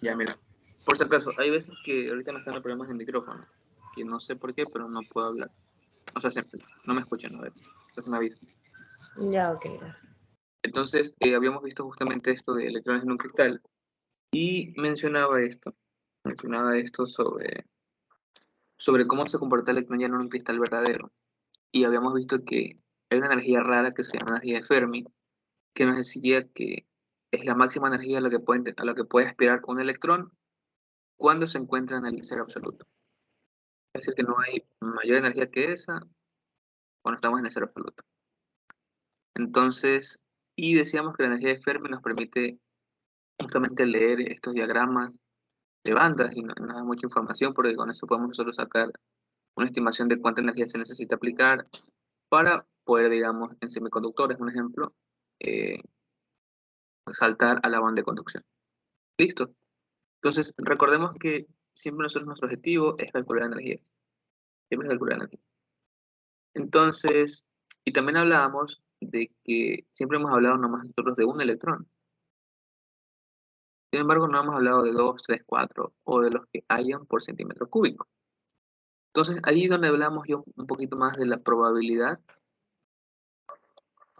Ya, mira. Por si acaso, hay veces que ahorita me están dando problemas en el micrófono, que no sé por qué, pero no puedo hablar. O sea, no me escuchan, a ver. Entonces me avisan. Ya, ok. Entonces, habíamos visto justamente esto de electrones en un cristal y mencionaba esto sobre cómo se comporta el electrón ya en un cristal verdadero. Y habíamos visto que hay una energía rara que se llama energía de Fermi, que nos decía que es la máxima energía a lo que puede aspirar un electrón cuando se encuentra en el cero absoluto. Es decir, que no hay mayor energía que esa cuando estamos en el cero absoluto. Entonces, y decíamos que la energía de Fermi nos permite justamente leer estos diagramas de bandas y nos da mucha información porque con eso podemos nosotros sacar una estimación de cuánta energía se necesita aplicar para poder, digamos, en semiconductores, un ejemplo, eh, saltar a la banda de conducción. ¿Listo? Entonces, recordemos que siempre nosotros nuestro objetivo es calcular energía. Siempre es calcular energía. Entonces, y también hablábamos de que siempre hemos hablado nomás nosotros de un electrón. Sin embargo, no hemos hablado de 2, 3, 4 o de los que hayan por centímetro cúbico. Entonces, ahí es donde hablamos yo un poquito más de la probabilidad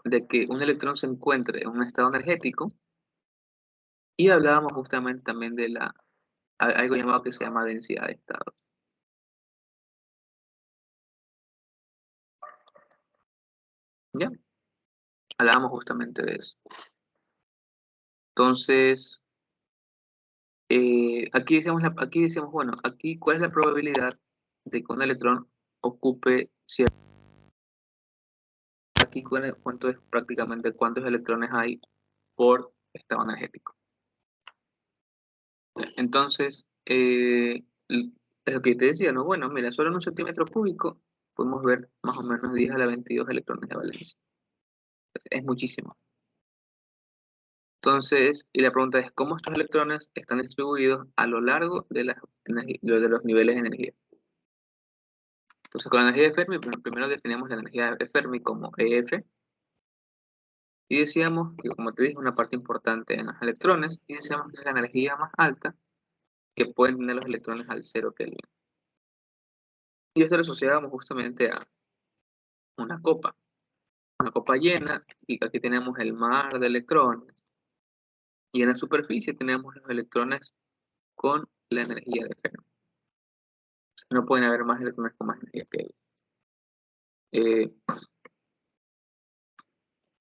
de que un electrón se encuentre en un estado energético y hablábamos justamente también de algo llamado que se llama densidad de estados. ¿Ya? Hablábamos justamente de eso. Entonces, aquí decíamos, bueno, aquí cuál es la probabilidad de que un electrón ocupe cierto. Aquí cuánto es prácticamente cuántos electrones hay por estado energético. Entonces, es lo que te decía, ¿no? Bueno, mira, solo en un centímetro cúbico podemos ver más o menos 10 a la 22 electrones de valencia. Es muchísimo. Entonces, y la pregunta es, ¿cómo estos electrones están distribuidos a lo largo de los niveles de energía? Entonces, con la energía de Fermi, primero definimos la energía de Fermi como EF, y decíamos que, como te dije, una parte importante en los electrones, y decíamos que es la energía más alta que pueden tener los electrones al cero Kelvin. Y esto lo asociábamos justamente a una copa llena, y aquí tenemos el mar de electrones, y en la superficie tenemos los electrones con la energía de Fermi. No pueden haber más electrones con más energía que ellos.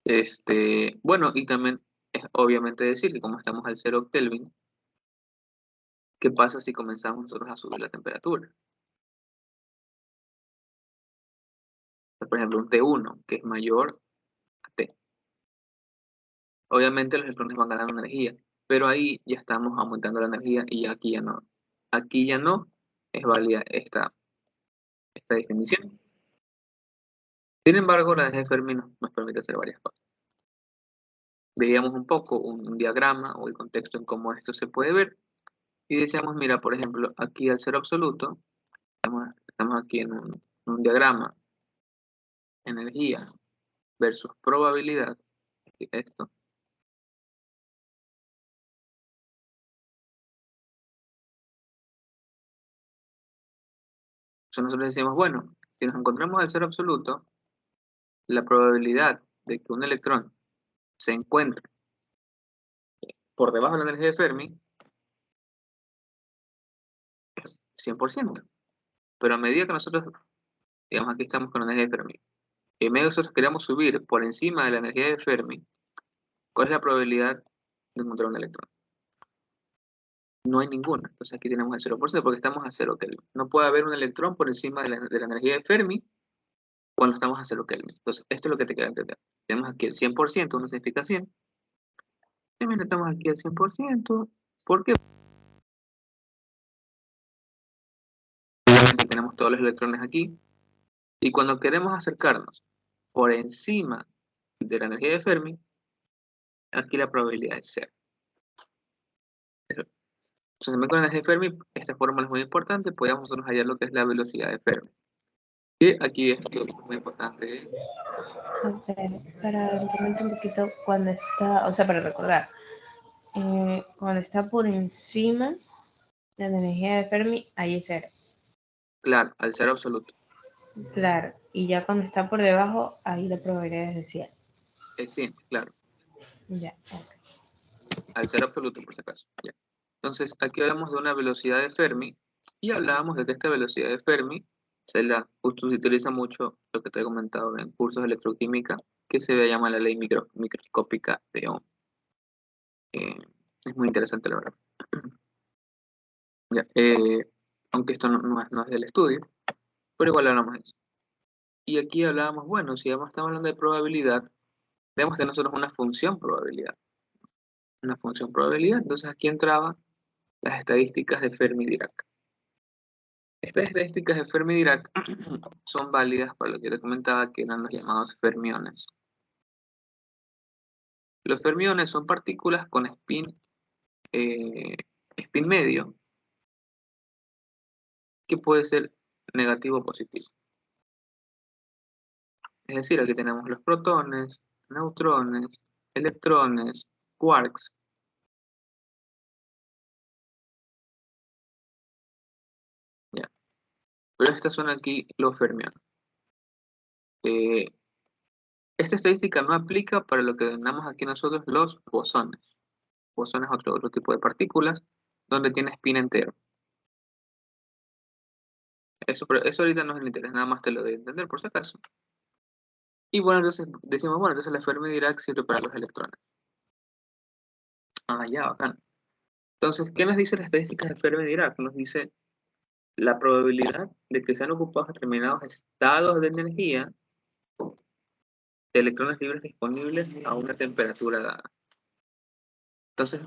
Eh, bueno, y también es obviamente decir que como estamos al cero Kelvin, ¿qué pasa si comenzamos nosotros a subir la temperatura? Por ejemplo, un T1, que es mayor a T. Obviamente los electrones van ganando energía, pero ahí ya estamos aumentando la energía y aquí ya no. Aquí ya no es válida esta definición. Sin embargo, la energía de Fermi nos permite hacer varias cosas. Veíamos un poco un diagrama o el contexto en cómo esto se puede ver y decíamos, mira, por ejemplo, aquí al cero absoluto, estamos aquí en un diagrama, energía versus probabilidad, esto. Entonces nosotros decimos, bueno, si nos encontramos al cero absoluto, la probabilidad de que un electrón se encuentre por debajo de la energía de Fermi es 100%. Pero a medida que nosotros, digamos, aquí estamos con la energía de Fermi, y a medida que nosotros queremos subir por encima de la energía de Fermi, ¿cuál es la probabilidad de encontrar un electrón? No hay ninguna. Entonces aquí tenemos el 0% porque estamos a 0 Kelvin. No puede haber un electrón por encima de la energía de Fermi cuando estamos a 0 Kelvin. Entonces esto es lo que te queda entender. Tenemos aquí el 100%, uno significa 100. Y mira, estamos aquí al 100%. ¿Por qué? Obviamente tenemos todos los electrones aquí. Y cuando queremos acercarnos por encima de la energía de Fermi, aquí la probabilidad es 0. Entonces, también con la energía de Fermi, esta fórmula es muy importante. Podríamos nosotros hallar lo que es la velocidad de Fermi. Y aquí esto es muy importante. A ver, para entender un poquito cuando está, o sea, para recordar, cuando está por encima de la energía de Fermi, ahí es cero. Claro, al cero absoluto. Claro, y ya cuando está por debajo, ahí la probabilidad es de 100. Es 100, claro. Ya, ok. Al cero absoluto, por si acaso. Ya. Entonces, aquí hablamos de una velocidad de Fermi y hablábamos de que esta velocidad de Fermi se utiliza mucho lo que te he comentado en cursos de electroquímica, que se llama la ley microscópica de Ohm. Eh, es muy interesante, la verdad. Ya, aunque esto no es del estudio, pero igual hablamos de eso. Y aquí hablábamos, bueno, si estamos hablando de probabilidad, debemos tener nosotros una función probabilidad. Una función probabilidad, entonces aquí entraban las estadísticas de Fermi-Dirac. Estas estadísticas de Fermi-Dirac son válidas para lo que te comentaba que eran los llamados fermiones. Los fermiones son partículas con spin medio, que puede ser negativo o positivo. Es decir, aquí tenemos los protones, neutrones, electrones, quarks. Ya. Pero estas son aquí los fermiones. Eh, esta estadística no aplica para lo que denominamos aquí nosotros los bosones. Bosones es otro tipo de partículas donde tiene spin entero. Eso ahorita no es el interés, nada más te lo doy a entender por si acaso. Y bueno, entonces decimos, bueno, entonces la Fermi-Dirac sirve para los electrones. Ah, ya, bacán. Entonces, ¿qué nos dice la estadística de Fermi-Dirac? Nos dice la probabilidad de que sean ocupados determinados estados de energía de electrones libres disponibles a una temperatura dada. Entonces,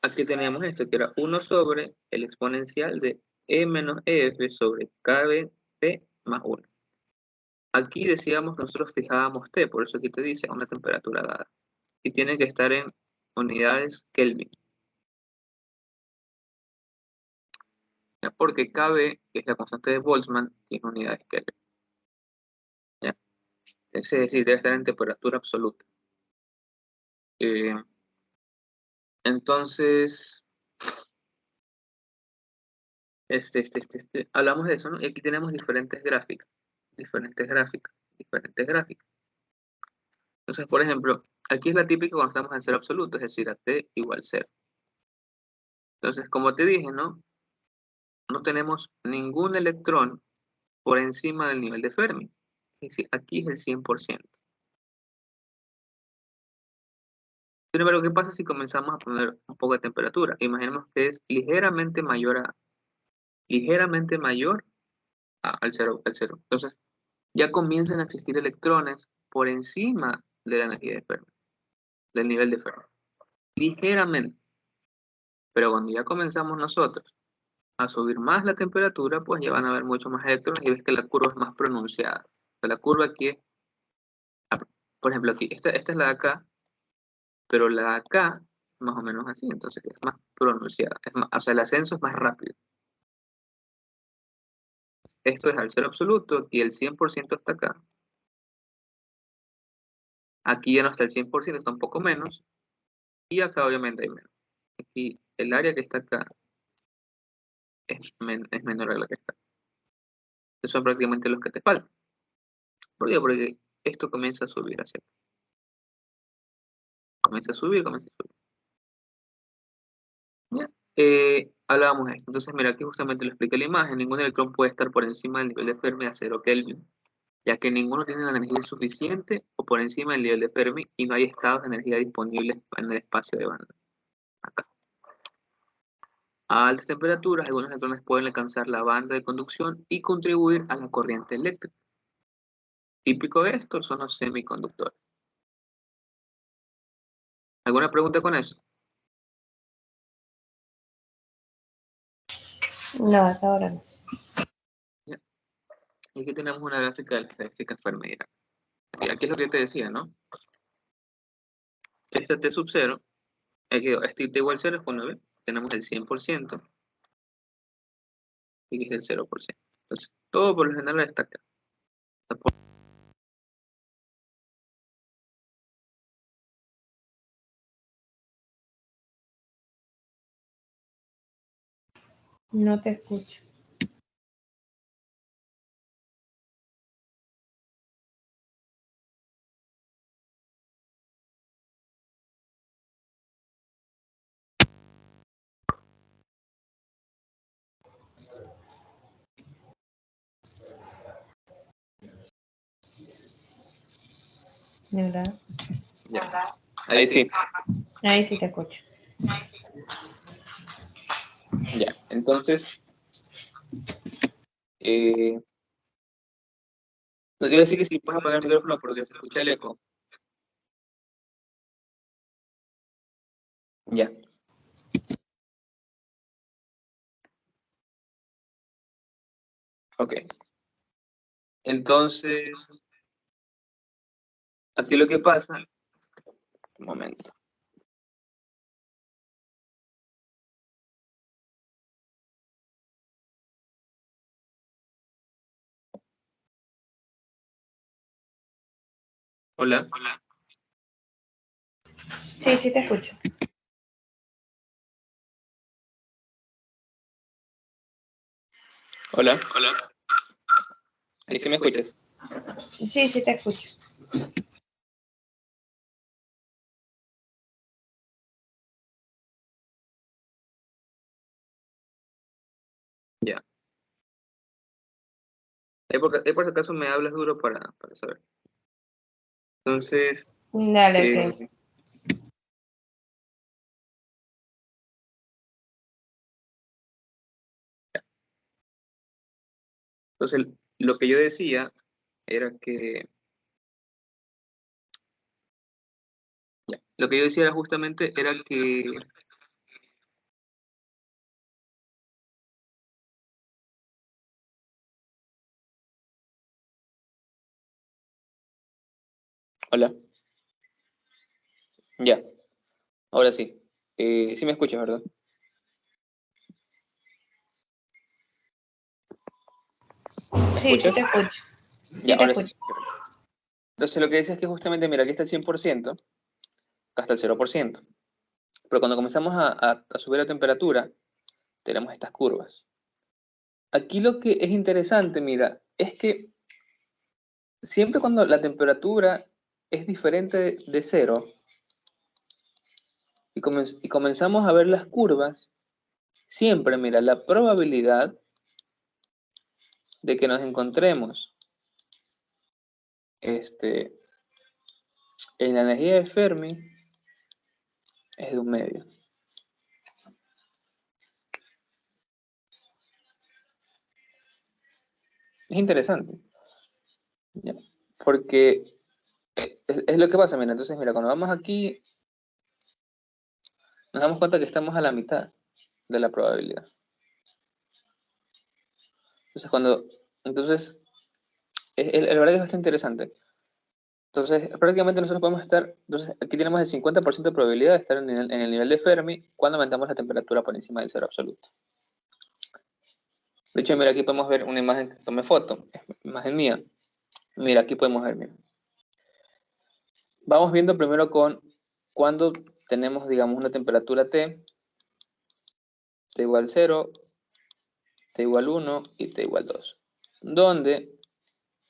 aquí teníamos esto, que era 1 sobre el exponencial de E menos EF sobre KBT más 1. Aquí decíamos que nosotros fijábamos T, por eso aquí te dice a una temperatura dada. Y tiene que estar en unidades Kelvin. ¿Ya? Porque KB, que es la constante de Boltzmann, tiene unidades Kelvin. ¿Ya? Es decir, debe estar en temperatura absoluta. Eh, entonces, hablamos de eso, ¿no? Y aquí tenemos diferentes gráficas, diferentes gráficas, diferentes gráficas. Entonces, por ejemplo, aquí es la típica cuando estamos en cero absoluto, es decir, a t igual 0. Entonces, como te dije, ¿no? No tenemos ningún electrón por encima del nivel de Fermi. Es decir, aquí es el 100%. Sin embargo, ¿qué pasa si comenzamos a poner un poco de temperatura? Imaginemos que es ligeramente mayor al cero, al cero. Entonces, ya comienzan a existir electrones por encima de la energía de Fermi, del nivel de Fermi. Ligeramente. Pero cuando ya comenzamos nosotros a subir más la temperatura, pues ya van a haber muchos más electrones y ves que la curva es más pronunciada. O sea, la curva aquí, por ejemplo, aquí, esta es la de acá, pero la de acá, más o menos así, entonces es más pronunciada. O sea, el ascenso es más rápido. Esto es al cero absoluto y el 100% está acá. Aquí ya no está el 100%, está un poco menos. Y acá obviamente hay menos. Aquí el área que está acá es menor a la que está. Esos son prácticamente los que te faltan. ¿Por qué? Porque esto comienza a subir hacia acá. Comienza a subir, comienza a subir. ¿Ya? Hablábamos de esto. Entonces, mira, aquí justamente lo explica la imagen. Ningún electrón puede estar por encima del nivel de Fermi a 0 Kelvin, ya que ninguno tiene la energía suficiente o por encima del nivel de Fermi y no hay estados de energía disponibles en el espacio de banda. Acá. A altas temperaturas, algunos electrones pueden alcanzar la banda de conducción y contribuir a la corriente eléctrica. Típico de esto son los semiconductores. ¿Alguna pregunta con eso? No, hasta ahora no. ¿Ya? Y aquí tenemos una gráfica de las estadísticas Fermi. Y aquí es lo que te decía, ¿no? Este T sub 0, este T igual 0 es cuando tenemos el 100% y que es el 0%. Entonces, todo por lo general está acá. No te escucho. ¿De verdad? Ya. Ahí sí. Ahí sí te escucho. Ya. Entonces, no te voy a decir que si puedes apagar el micrófono porque se escucha el eco. Ya. Ok. Entonces, aquí lo que pasa, un momento. Hola. Hola. Sí, sí te escucho. Hola. Hola. Ahí sí me escuchas. Sí, sí te escucho. Ya. Por si acaso me hablas duro para saber. Entonces, Dale, eh, ok. entonces, lo que yo decía era que, ya, lo que yo decía era justamente era que, hola, ya, ahora sí. Sí me escuchas, ¿verdad? ¿Me Sí, sí escuchas? te escucho. Ya, Sí te ahora sí. escucho. Entonces, lo que decía es que justamente, mira, aquí está el 100%, acá está el 0%. Pero cuando comenzamos a subir la temperatura, tenemos estas curvas. Aquí lo que es interesante, mira, es que siempre cuando la temperatura es diferente de cero y comenzamos a ver las curvas, siempre, mira, la probabilidad de que nos encontremos en la energía de Fermi es de 1/2. Es interesante, ¿ya? Porque es lo que pasa, mira, entonces, mira, cuando vamos aquí, nos damos cuenta que estamos a la mitad de la probabilidad. Entonces, la verdad que es bastante interesante. Entonces, prácticamente nosotros podemos estar, entonces aquí tenemos el 50% de probabilidad de estar en el nivel de Fermi cuando aumentamos la temperatura por encima del cero absoluto. De hecho, mira, aquí podemos ver una imagen que tomé foto, imagen mía. Mira, aquí podemos ver, mira. Vamos viendo primero con cuando tenemos, digamos, una temperatura T igual 0, T igual 1 y T igual 2. Donde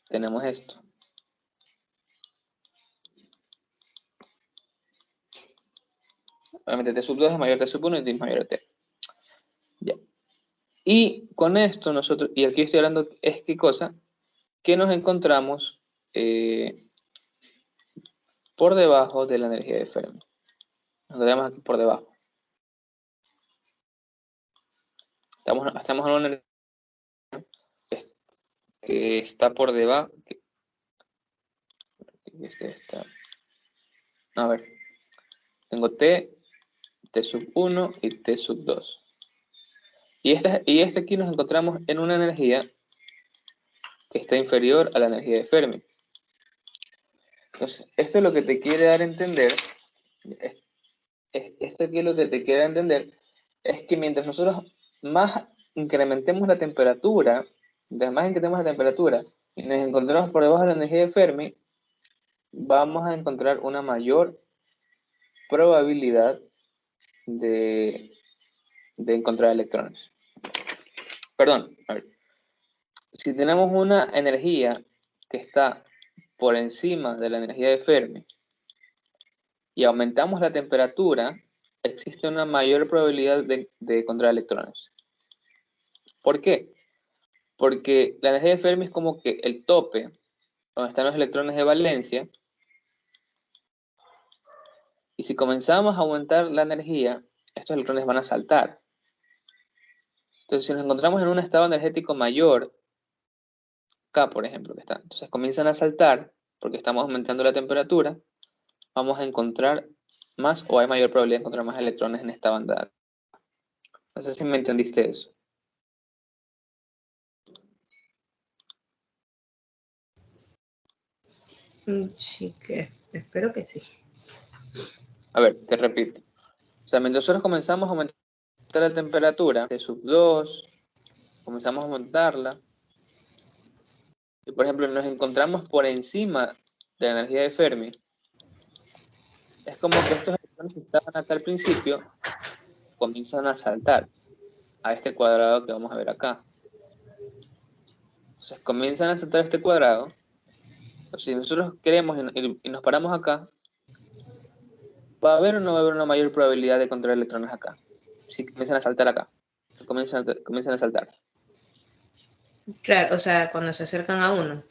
tenemos esto. Obviamente T sub 2 es mayor a T sub 1 y T es mayor a T. Ya. Y con esto nosotros, y aquí estoy hablando, es qué cosa, que nos encontramos por debajo de la energía de Fermi. Nos encontramos aquí por debajo. Estamos en una energía que está por debajo. A ver, tengo T sub 1 y T sub 2. Y aquí nos encontramos en una energía que está inferior a la energía de Fermi. Entonces, esto es lo que te quiere dar a entender, esto aquí es lo que te quiere dar a entender, es que mientras nosotros más incrementemos la temperatura, mientras más incrementemos la temperatura y nos encontramos por debajo de la energía de Fermi, vamos a encontrar una mayor probabilidad de encontrar electrones. Perdón, a ver. Si tenemos una energía que está por encima de la energía de Fermi y aumentamos la temperatura, existe una mayor probabilidad de encontrar electrones. ¿Por qué? Porque la energía de Fermi es como que el tope, donde están los electrones de valencia, y si comenzamos a aumentar la energía, estos electrones van a saltar. Entonces, si nos encontramos en un estado energético mayor, acá por ejemplo, que está, entonces comienzan a saltar, porque estamos aumentando la temperatura, vamos a encontrar más, o hay mayor probabilidad de encontrar más electrones en esta banda. No sé si me entendiste eso. Sí, que espero que sí. A ver, te repito. O sea, mientras nosotros comenzamos a aumentar la temperatura de sub 2, comenzamos a aumentarla, y por ejemplo nos encontramos por encima de la energía de Fermi, es como que estos electrones que estaban acá al principio comienzan a saltar a este cuadrado que vamos a ver acá. Entonces comienzan a saltar a este cuadrado. Entonces, si nosotros queremos y nos paramos acá, ¿va a haber o no va a haber una mayor probabilidad de encontrar electrones acá? Si comienzan a saltar acá. Comienzan a saltar. Claro, o sea, cuando se acercan a uno.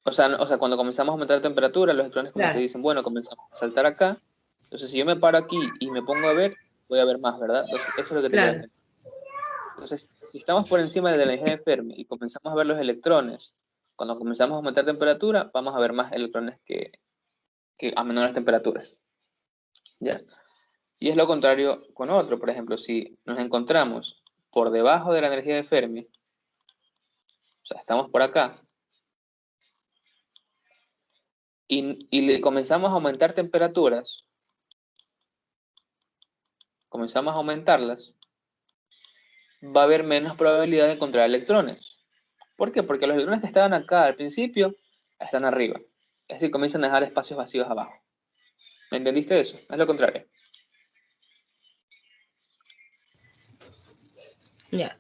O sea, cuando comenzamos a aumentar la temperatura, los electrones como que Claro, dicen, bueno, comenzamos a saltar acá. Entonces, si yo me paro aquí y me pongo a ver, voy a ver más, ¿verdad? Entonces, eso es lo que te quiero claro. decir. Entonces, si estamos por encima de la energía de Fermi y comenzamos a ver los electrones, cuando comenzamos a aumentar temperatura, vamos a ver más electrones que a menores temperaturas. ¿Ya? Y es lo contrario con otro. Por ejemplo, si nos encontramos por debajo de la energía de Fermi, o sea, estamos por acá, y le comenzamos a aumentar temperaturas, comenzamos a aumentarlas, va a haber menos probabilidad de encontrar electrones. ¿Por qué? Porque los electrones que estaban acá al principio están arriba. Es decir, comienzan a dejar espacios vacíos abajo. ¿Me entendiste eso? Es lo contrario. Ya,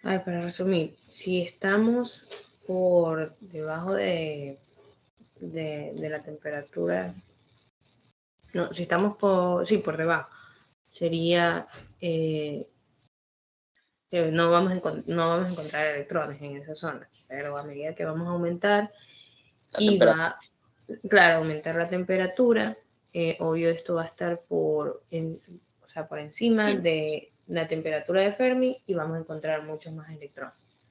ay, para resumir, si estamos por debajo de la temperatura, no, si estamos sí, por debajo, sería, no no vamos a encontrar electrones en esa zona, pero a medida que vamos a aumentar La y temperatura. va, claro, aumentar la temperatura, obvio esto va a estar o sea, por encima Sí. de la temperatura de Fermi y vamos a encontrar muchos más electrones.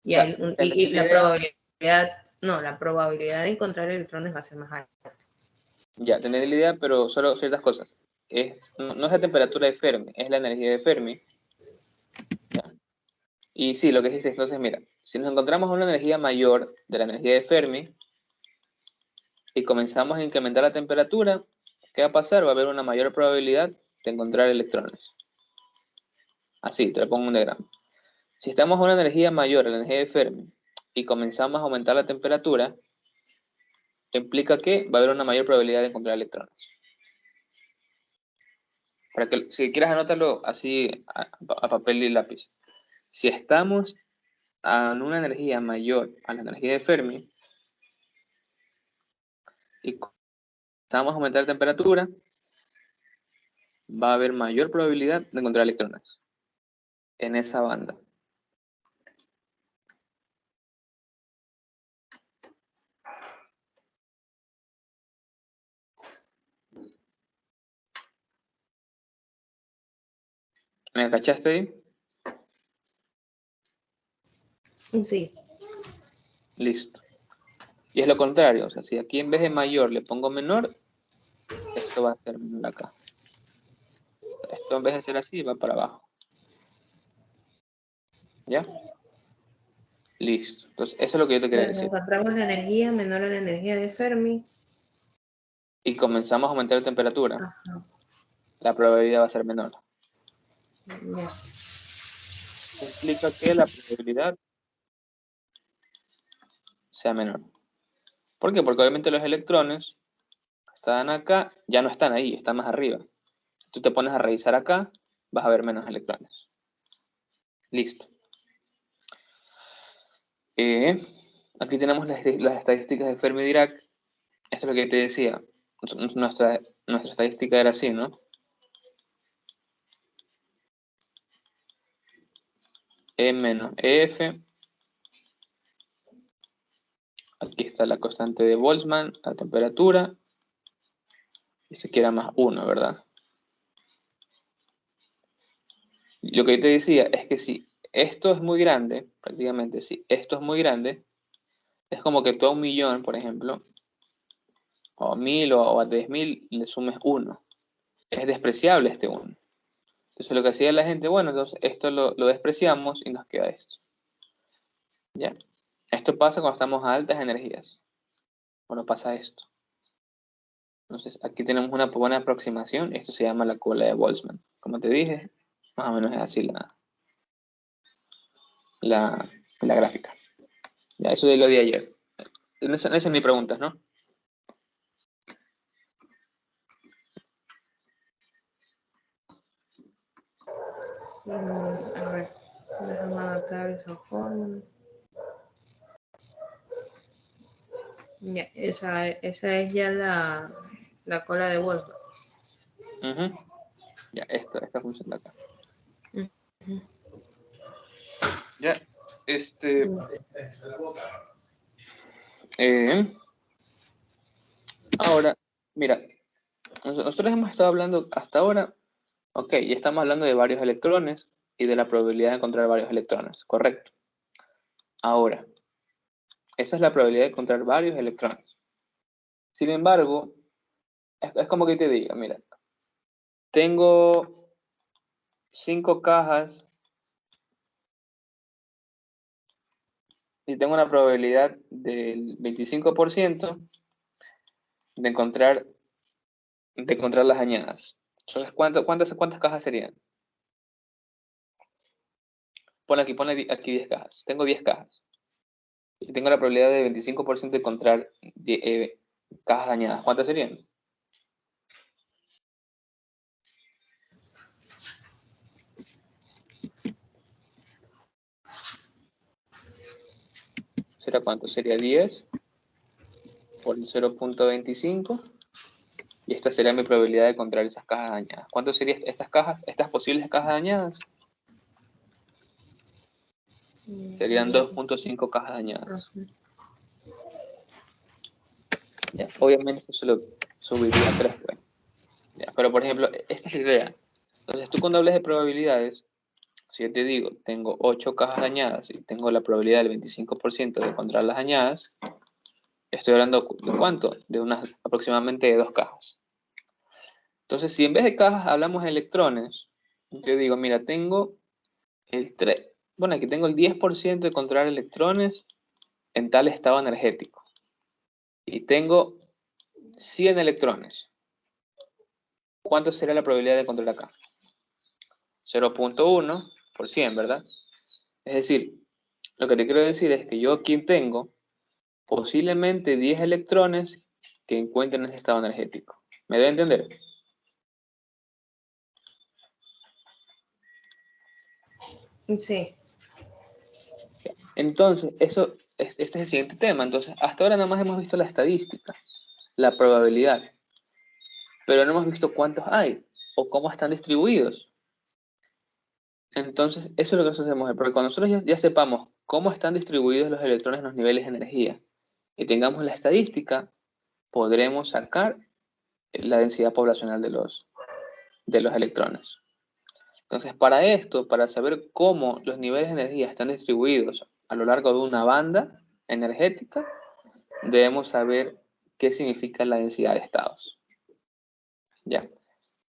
O sea, Y ¿entendiste la la idea? probabilidad, no, la probabilidad de encontrar electrones va a ser más alta. Ya, entendí la idea, pero solo ciertas cosas. No es la temperatura de Fermi, es la energía de Fermi. ¿Ya? Y sí, lo que dijiste, entonces mira, si nos encontramos una energía mayor de la energía de Fermi y comenzamos a incrementar la temperatura, ¿qué va a pasar? Va a haber una mayor probabilidad de encontrar electrones. Así, te lo pongo en un diagrama. Si estamos a una energía mayor a la energía de Fermi y comenzamos a aumentar la temperatura, implica que va a haber una mayor probabilidad de encontrar electrones. Para que, si quieres, anótalo así a papel y lápiz. Si estamos a una energía mayor a la energía de Fermi y comenzamos a aumentar la temperatura, va a haber mayor probabilidad de encontrar electrones en esa banda. ¿Me cachaste ahí? Sí, Listo. Y es lo contrario, o sea, si aquí en vez de mayor le pongo menor, esto va a ser menor acá. Esto en vez de ser así, va para abajo. ¿Ya? Listo. Entonces, eso es lo que yo te quería entonces decir. encontramos la energía menor a la energía de Fermi. Y comenzamos a aumentar la temperatura, Ajá, la probabilidad va a ser menor. ya. Implica que la probabilidad sea menor. ¿Por qué? Porque obviamente los electrones que estaban acá ya no están ahí, están más arriba. Si tú te pones a revisar acá, vas a ver menos electrones. Listo. Aquí tenemos las estadísticas de Fermi-Dirac. Esto es lo que te decía. Nuestra estadística era así, ¿no? E menos EF. Aquí está la constante de Boltzmann, la temperatura. Y se quiera más 1, ¿verdad? Lo que yo te decía es que si esto es muy grande, prácticamente si esto es muy grande, es como que tú a 1.000.000, por ejemplo, o a 1.000 o a 10.000 le sumes 1. Es despreciable este 1. Entonces lo que hacía la gente, bueno, entonces esto lo despreciamos y nos queda esto. ¿Ya? Esto pasa cuando estamos a altas energías. Bueno, pasa esto. Entonces aquí tenemos una buena aproximación. Esto se llama la cola de Boltzmann. Como te dije, más o menos es así la gráfica. Ya, eso de lo de ayer. Esas son mis preguntas, ¿no? A ver, déjame anotar esa fórmula. Ya, esa es ya la cola de Wolfram. Ya, esta función de acá. Uh-huh. Ya, ahora, mira, nosotros hemos estado hablando hasta ahora, ok, ya estamos hablando de varios electrones y de la probabilidad de encontrar varios electrones, correcto. Ahora, esa es la probabilidad de encontrar varios electrones. Sin embargo, es como que te diga, mira, tengo 5 cajas y tengo una probabilidad del 25% de encontrar las añadas. Entonces, ¿cuántas cajas serían? Pone aquí 10 cajas. Tengo 10 cajas. Y tengo la probabilidad de 25% de encontrar cajas dañadas. ¿Cuántas serían? ¿Será cuánto? Sería 10 por el 0.25. Y esta sería mi probabilidad de encontrar esas cajas dañadas. ¿Cuánto serían estas posibles cajas dañadas? Serían 2.5 cajas dañadas. ¿Ya? Obviamente esto se lo subiría a 3. Pues. ¿Ya? Pero por ejemplo, esta es la idea. Entonces tú cuando hables de probabilidades, si yo te digo, tengo 8 cajas dañadas y tengo la probabilidad del 25% de encontrar las dañadas, estoy hablando de ¿cuánto? De unas aproximadamente de 2 cajas. Entonces, si en vez de cajas hablamos de electrones, yo digo, mira, tengo aquí tengo el 10% de encontrar electrones en tal estado energético. Y tengo 100 electrones. ¿Cuánto será la probabilidad de encontrar acá? 0.1 por 100, ¿verdad? Es decir, lo que te quiero decir es que yo aquí tengo posiblemente 10 electrones que encuentren ese estado energético. ¿Me debe entender? Sí. Entonces, este es el siguiente tema. Entonces, hasta ahora nada más hemos visto la estadística, la probabilidad, pero no hemos visto cuántos hay o cómo están distribuidos. Entonces, eso es lo que nosotros hacemos, porque cuando nosotros ya sepamos cómo están distribuidos los electrones en los niveles de energía y tengamos la estadística, podremos sacar la densidad poblacional de los electrones. Entonces, para esto, para saber cómo los niveles de energía están distribuidos a lo largo de una banda energética, debemos saber qué significa la densidad de estados. ¿Ya?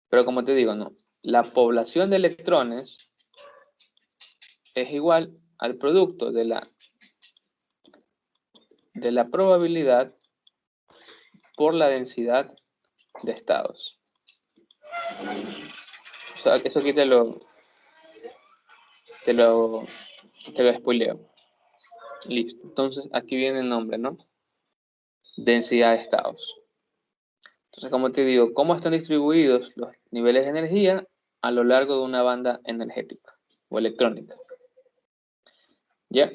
Pero como te digo, no. La población de electrones es igual al producto de la probabilidad por la densidad de estados. O sea, eso aquí te lo spoileo. Listo. Entonces, aquí viene el nombre, ¿no? Densidad de estados. Entonces, como te digo, ¿cómo están distribuidos los niveles de energía a lo largo de una banda energética o electrónica? ¿Ya?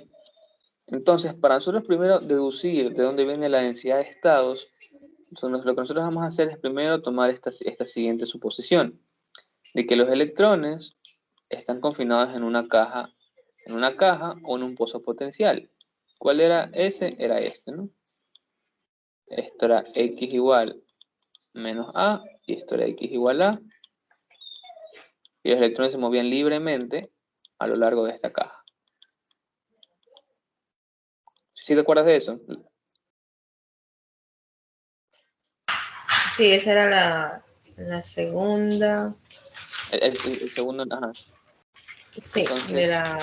Entonces, para nosotros primero deducir de dónde viene la densidad de estados, entonces, lo que nosotros vamos a hacer es primero tomar esta siguiente suposición, de que los electrones están confinados en una caja o en un pozo potencial. ¿Cuál era ese? Era este, ¿no? Esto era X igual menos A, y esto era X igual A, y los electrones se movían libremente a lo largo de esta caja. ¿Sí te acuerdas de eso? Sí, esa era la segunda. El segundo, ajá. Sí, Entonces, de la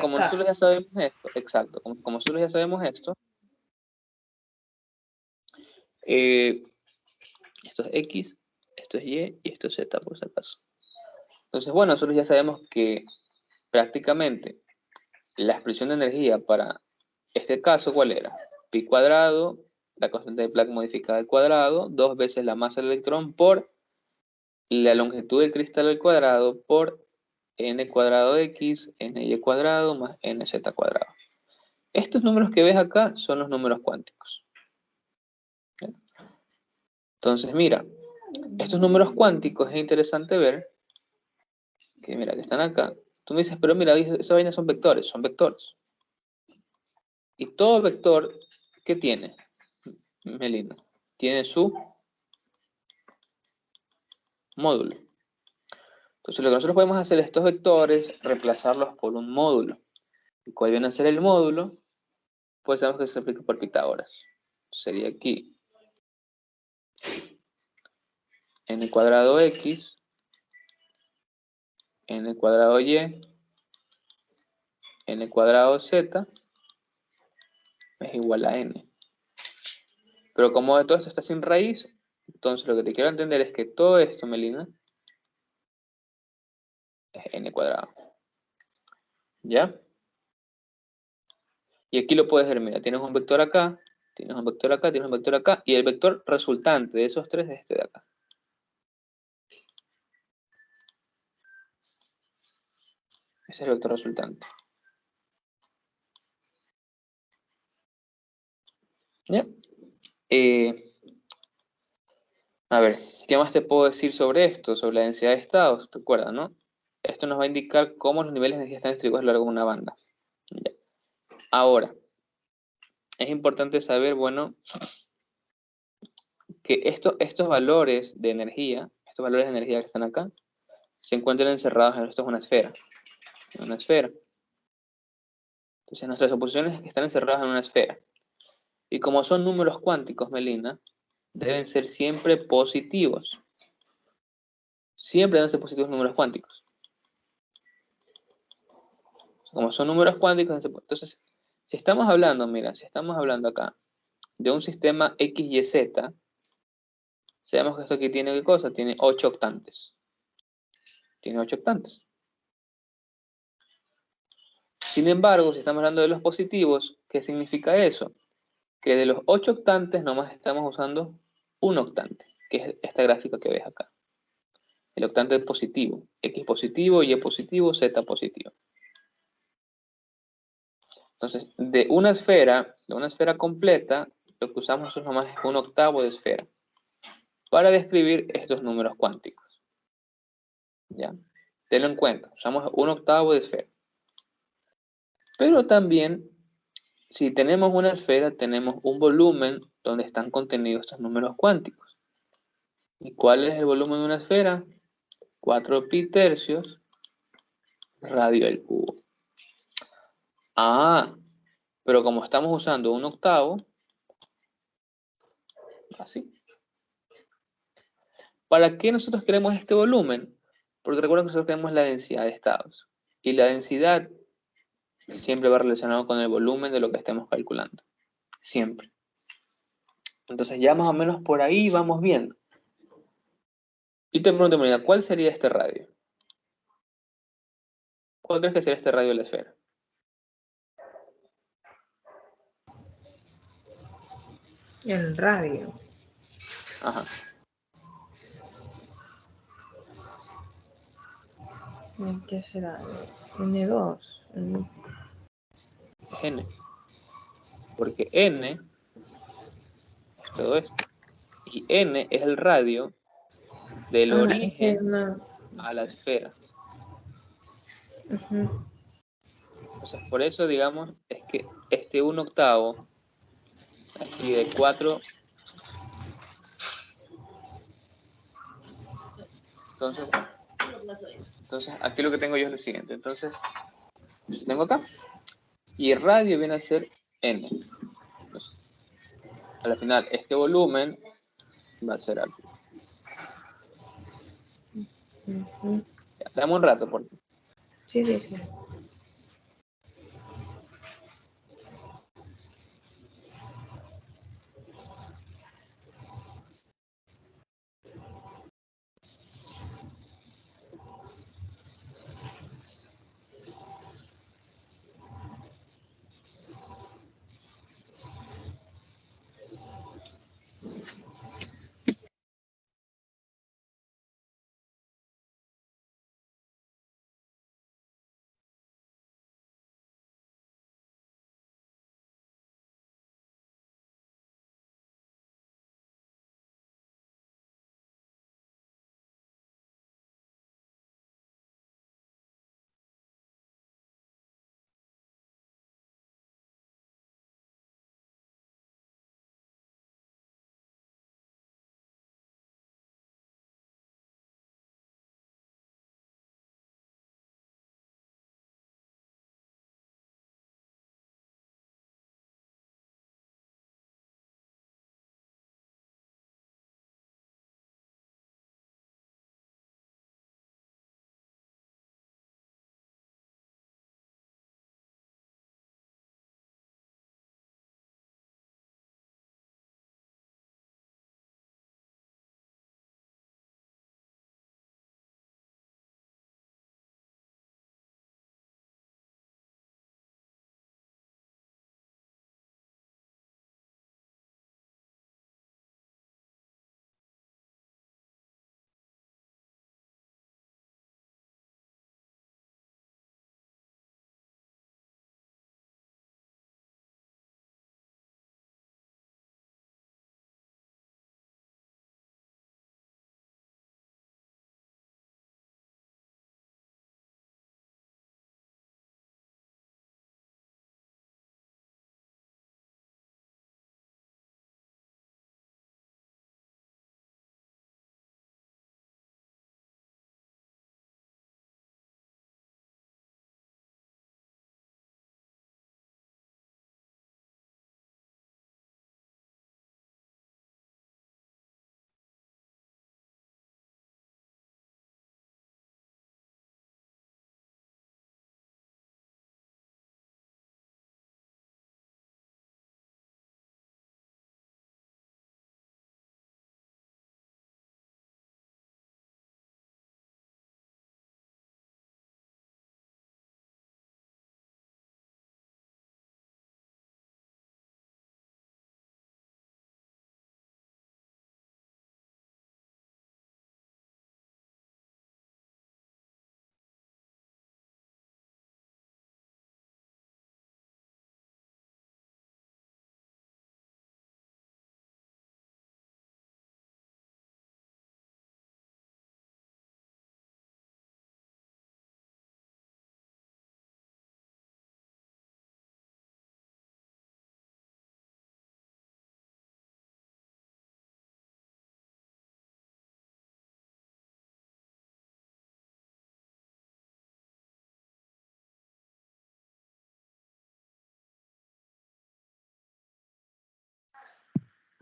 como nosotros caja. ya sabemos esto, exacto, como nosotros ya sabemos esto, esto es X, esto es Y y esto es Z, por si acaso. Entonces, bueno, nosotros ya sabemos que prácticamente la expresión de energía para este caso, ¿cuál era? Pi cuadrado, la constante de Planck modificada al cuadrado, 2 veces la masa del electrón por la longitud del cristal al cuadrado por n cuadrado x, ny cuadrado más nz cuadrado. Estos números que ves acá son los números cuánticos. ¿Okay? Entonces, mira, estos números cuánticos es interesante ver que, mira, que están acá. Tú me dices, pero mira, esa vaina son vectores, Y todo vector, ¿qué tiene, Melina? Tiene su módulo. Entonces, lo que nosotros podemos hacer es estos vectores, reemplazarlos por un módulo. ¿Y cuál viene a ser el módulo? Pues sabemos que se aplica por Pitágoras. Sería aquí n cuadrado x, n cuadrado y, n cuadrado z es igual a n. Pero como todo esto está sin raíz, entonces lo que te quiero entender es que todo esto, Melina, es n cuadrado. ¿Ya? Y aquí lo puedes ver, mira, tienes un vector acá, tienes un vector acá, tienes un vector acá, y el vector resultante de esos tres es este de acá. Ese es el vector resultante. ¿Ya? A ver, ¿qué más te puedo decir sobre esto? Sobre la densidad de estados, recuerda, ¿no? Esto nos va a indicar cómo los niveles de energía están distribuidos a lo largo de una banda. Ya. Ahora, es importante saber, bueno, que estos valores de energía, que están acá, se encuentran encerrados en esto es una esfera. Una esfera. Entonces nuestras oposiciones están encerradas en una esfera. Y como son números cuánticos, Melina, deben ser siempre positivos. Siempre deben ser positivos números cuánticos. Como son números cuánticos, entonces, si estamos hablando, mira, si estamos hablando acá de un sistema XYZ, sabemos que esto aquí tiene ¿qué cosa? Tiene 8 octantes. Tiene 8 octantes. Sin embargo, si estamos hablando de los positivos, ¿qué significa eso? Que de los 8 octantes nomás estamos usando un octante, que es esta gráfica que ves acá. El octante positivo. X positivo, Y positivo, Z positivo. Entonces, de una esfera completa, lo que usamos nomás es un octavo de esfera para describir estos números cuánticos. ¿Ya? Tenlo en cuenta, usamos un octavo de esfera. Pero también, si tenemos una esfera, tenemos un volumen donde están contenidos estos números cuánticos. ¿Y cuál es el volumen de una esfera? 4 pi tercios radio al cubo. Ah, pero como estamos usando un octavo, así. ¿Para qué nosotros queremos este volumen? Porque recuerda que nosotros queremos la densidad de estados. Y la densidad siempre va relacionado con el volumen de lo que estemos calculando. Siempre. Entonces ya más o menos por ahí vamos viendo. Y te pregunto, Marina, ¿cuál sería este radio? ¿Cuál crees que sería este radio de la esfera? El radio. Ajá. ¿Qué será? N2. N. Porque N es todo esto. Y N es el radio del Ah, es que origen no. a la esfera. Ujú. Entonces, por eso, digamos, es que este 1/8 aquí de 4, entonces aquí lo que tengo yo es lo siguiente. Entonces, tengo acá, y el radio viene a ser N. Entonces, a la final, este volumen va a ser algo. Ujú. Ya, dame un rato, por favor. Sí, sí, sí.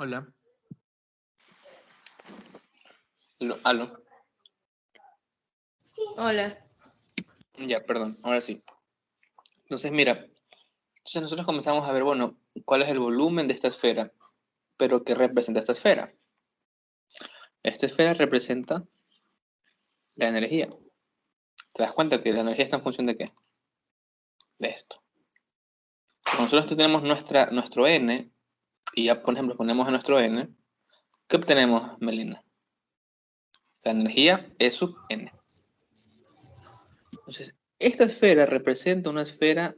Hola. Aló. Hola. Ya, perdón, ahora sí. Entonces, mira, entonces nosotros comenzamos a ver, bueno, cuál es el volumen de esta esfera, pero ¿qué representa esta esfera? Esta esfera representa la energía. ¿Te das cuenta que la energía está en función de qué? De esto. Nosotros tenemos nuestro N, y ya, por ejemplo, ponemos a nuestro n, ¿qué obtenemos, Melina? La energía E sub n. Entonces, esta esfera representa una esfera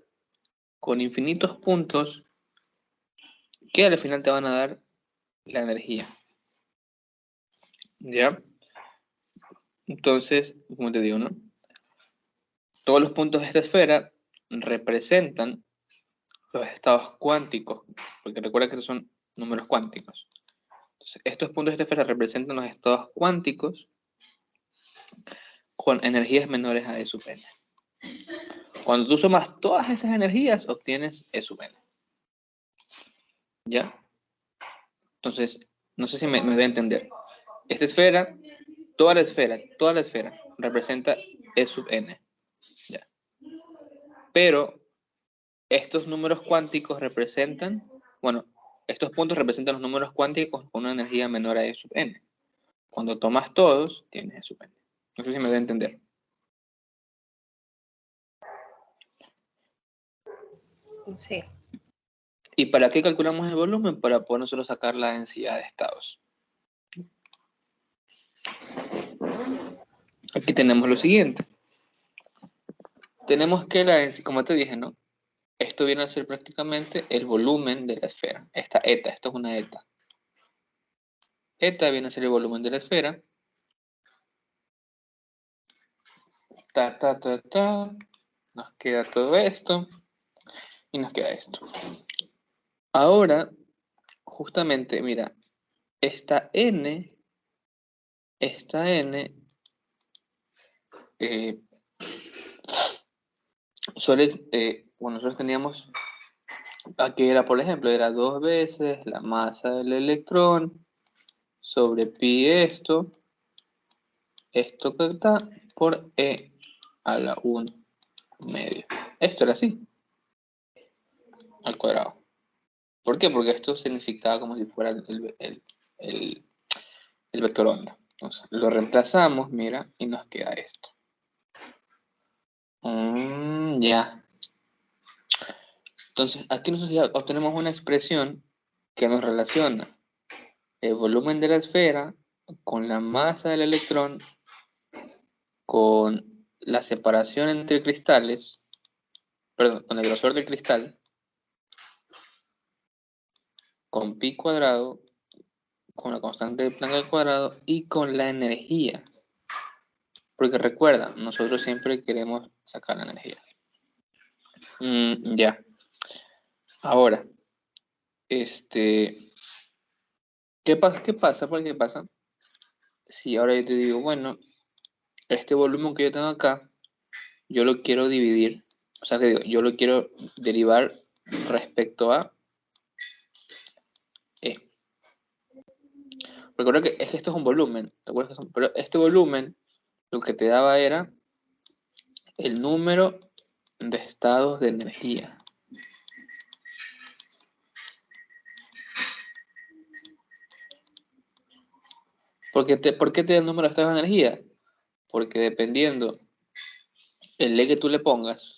con infinitos puntos que al final te van a dar la energía. ¿Ya? Entonces, como te digo, ¿no? Todos los puntos de esta esfera representan los estados cuánticos, porque recuerda que estos son números cuánticos. Entonces, estos puntos de esta esfera representan los estados cuánticos con energías menores a E sub n. Cuando tú sumas todas esas energías, obtienes E sub n. ¿Ya? Entonces, no sé si me voy a entender. Esta esfera, toda la esfera representa E sub n. ¿Ya? Pero estos números cuánticos representan, bueno, estos puntos representan los números cuánticos con una energía menor a E sub n. Cuando tomas todos, tienes E sub n. No sé si me voy a entender. Sí. ¿Y para qué calculamos el volumen? Para poder nosotros sacar la densidad de estados. Aquí tenemos lo siguiente. Tenemos que, como te dije, ¿no? Esto viene a ser prácticamente el volumen de la esfera. Esta eta, esto es una eta. Eta viene a ser el volumen de la esfera. Nos queda todo esto. Y nos queda esto. Ahora, justamente, mira, esta n, bueno, nosotros teníamos, aquí era, por ejemplo, era 2 veces la masa del electrón sobre pi esto que está por e a la 1 medio. Esto era así, al cuadrado. ¿Por qué? Porque esto significaba como si fuera el vector onda. Entonces, lo reemplazamos, mira, y nos queda esto. Ya. Entonces, aquí nosotros ya obtenemos una expresión que nos relaciona el volumen de la esfera con la masa del electrón, con la separación entre cristales, perdón, con el grosor del cristal, con pi cuadrado, con la constante de Planck al cuadrado y con la energía. Porque recuerda, nosotros siempre queremos sacar la energía. Ya. Ahora, ¿qué pasa? ¿Qué pasa? Si ahora yo te digo, bueno, este volumen que yo tengo acá, yo lo quiero dividir, o sea que digo, yo lo quiero derivar respecto a E. Recuerda que es que esto es un volumen, pero este volumen lo que te daba era el número de estados de energía. ¿Por qué te da el número de estados de energía? Porque dependiendo el E que tú le pongas,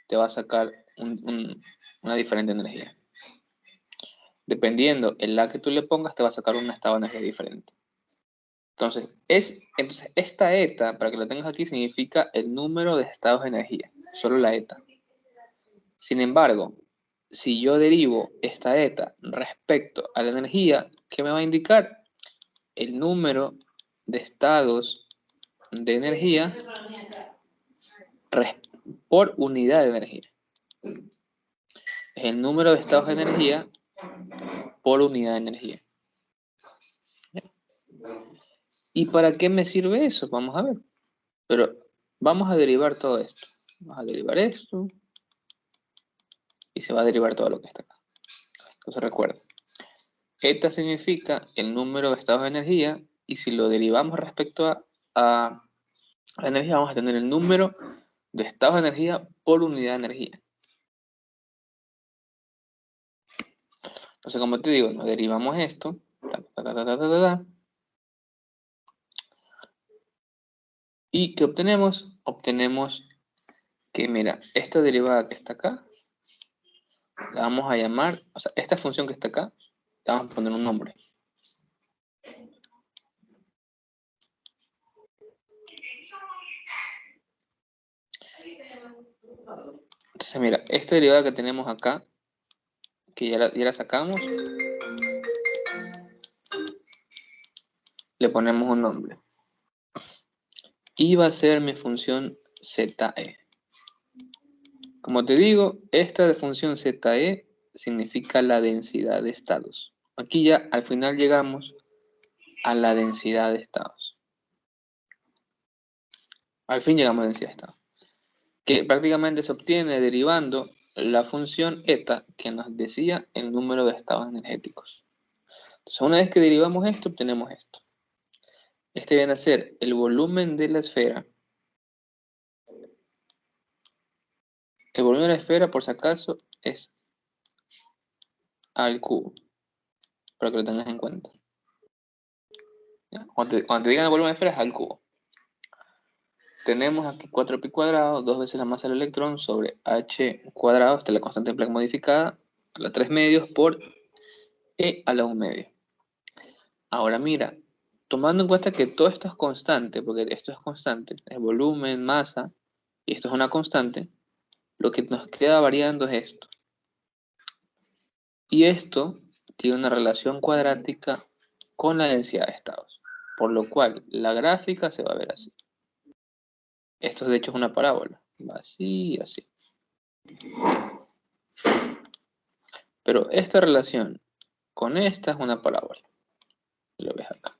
te va a sacar una diferente energía. Dependiendo el A que tú le pongas, te va a sacar un estado de energía diferente. Entonces, esta eta, para que lo tengas aquí, significa el número de estados de energía. Solo la eta. Sin embargo, si yo derivo esta eta respecto a la energía, ¿qué me va a indicar? El número de estados de energía por unidad de energía. Es el número de estados de energía por unidad de energía. ¿Y para qué me sirve eso? Vamos a ver. Pero vamos a derivar todo esto. Vamos a derivar esto. Y se va a derivar todo lo que está acá. Entonces recuerda. Eta significa el número de estados de energía. Y si lo derivamos respecto a la energía, vamos a tener el número de estados de energía por unidad de energía. Entonces, como te digo, nos derivamos esto. ¿Y qué obtenemos? Obtenemos que, mira, esta derivada que está acá La vamos a llamar, o sea, esta función que está acá, le vamos a poner un nombre. Entonces, mira, esta derivada que tenemos acá, que ya la sacamos, le ponemos un nombre. Y va a ser mi función ZE. Como te digo, esta de función ZE significa la densidad de estados. Aquí ya al final llegamos a la densidad de estados. Al fin llegamos a densidad de estados, que prácticamente se obtiene derivando la función eta que nos decía el número de estados energéticos. Entonces, una vez que derivamos esto, obtenemos esto. Este viene a ser el volumen de la esfera. El volumen de la esfera, por si acaso, es al cubo, para que lo tengas en cuenta. Cuando te digan el volumen de esfera es al cubo. Tenemos aquí 4pi cuadrado, 2 veces la masa del electrón sobre h cuadrado, esta es la constante de Planck modificada, a la 3 medios por e a la 1 medio. Ahora mira, tomando en cuenta que todo esto es constante, porque esto es constante, es volumen, masa, y esto es una constante, lo que nos queda variando es esto. Y esto tiene una relación cuadrática con la densidad de estados, por lo cual la gráfica se va a ver así. Esto de hecho es una parábola, va así y así. Pero esta relación con esta es una parábola. Lo ves acá.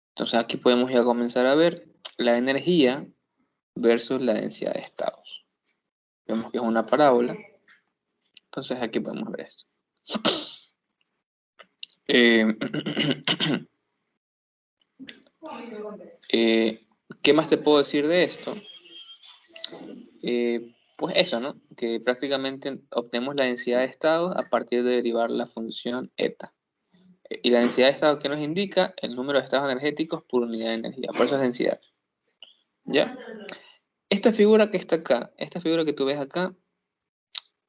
Entonces aquí podemos ya comenzar a ver la energía versus la densidad de estados. Vemos que es una parábola. Entonces aquí podemos ver esto. ¿Qué más te puedo decir de esto? Pues eso, ¿no? Que prácticamente obtenemos la densidad de estados a partir de derivar la función eta. Y la densidad de estados que nos indica el número de estados energéticos por unidad de energía. Por eso es densidad. ¿Ya? Esta figura que está acá, esta figura que tú ves acá,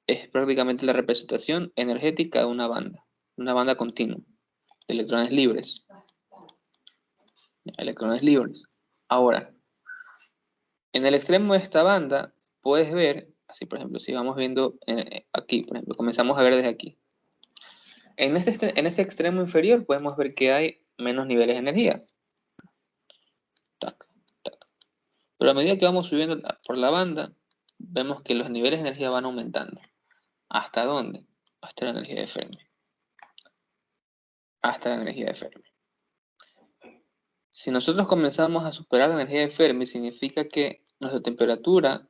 es prácticamente la representación energética de una banda continua, de electrones libres. Electrones libres. Ahora, en el extremo de esta banda, puedes ver, así por ejemplo, si vamos viendo aquí, por ejemplo, comenzamos a ver desde aquí. En este extremo inferior podemos ver que hay menos niveles de energía. Tac, tac. Pero a medida que vamos subiendo por la banda, vemos que los niveles de energía van aumentando. ¿Hasta dónde? Hasta la energía de Fermi. Hasta la energía de Fermi. Si nosotros comenzamos a superar la energía de Fermi, significa que nuestra temperatura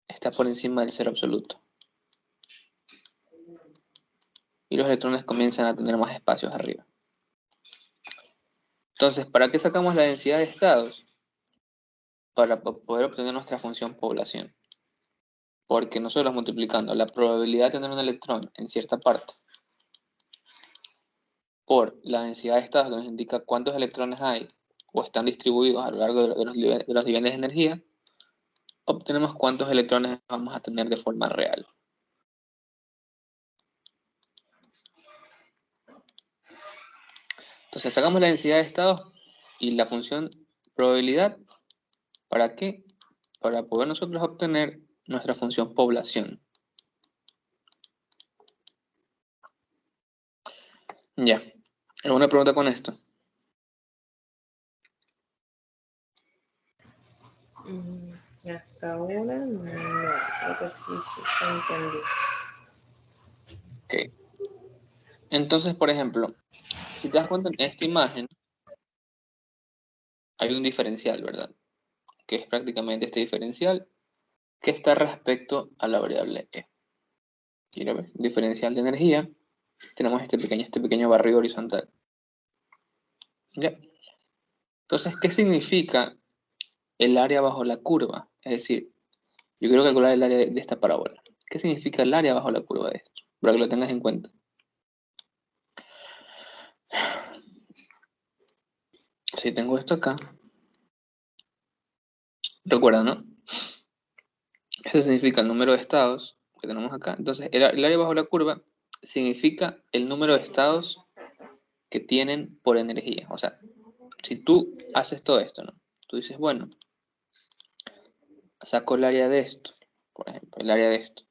está por encima del cero absoluto. Y los electrones comienzan a tener más espacios arriba. Entonces, ¿para qué sacamos la densidad de estados? Para poder obtener nuestra función población. Porque nosotros multiplicando la probabilidad de tener un electrón en cierta parte por la densidad de estados que nos indica cuántos electrones hay o están distribuidos a lo largo de los niveles de energía, obtenemos cuántos electrones vamos a tener de forma real. Entonces sacamos la densidad de estados y la función probabilidad. ¿Para qué? Para poder nosotros obtener nuestra función población. Ya. ¿Alguna pregunta con esto? Hasta ahora no, creo que sí entendí. Ok. Entonces, por ejemplo, si te das cuenta en esta imagen, hay un diferencial, ¿verdad? Que es prácticamente este diferencial que está respecto a la variable E. Quiero ver, diferencial de energía, tenemos este pequeño barrio horizontal. ¿Ya? Entonces, ¿qué significa el área bajo la curva? Es decir, yo quiero calcular el área de esta parábola. ¿Qué significa el área bajo la curva de esto? Para que lo tengas en cuenta. Si tengo esto acá, recuerda, ¿no? Eso significa el número de estados que tenemos acá. Entonces, el área bajo la curva significa el número de estados que tienen por energía. O sea, si tú haces todo esto, ¿no? Tú dices, bueno, saco el área de esto, por ejemplo, el área de esto.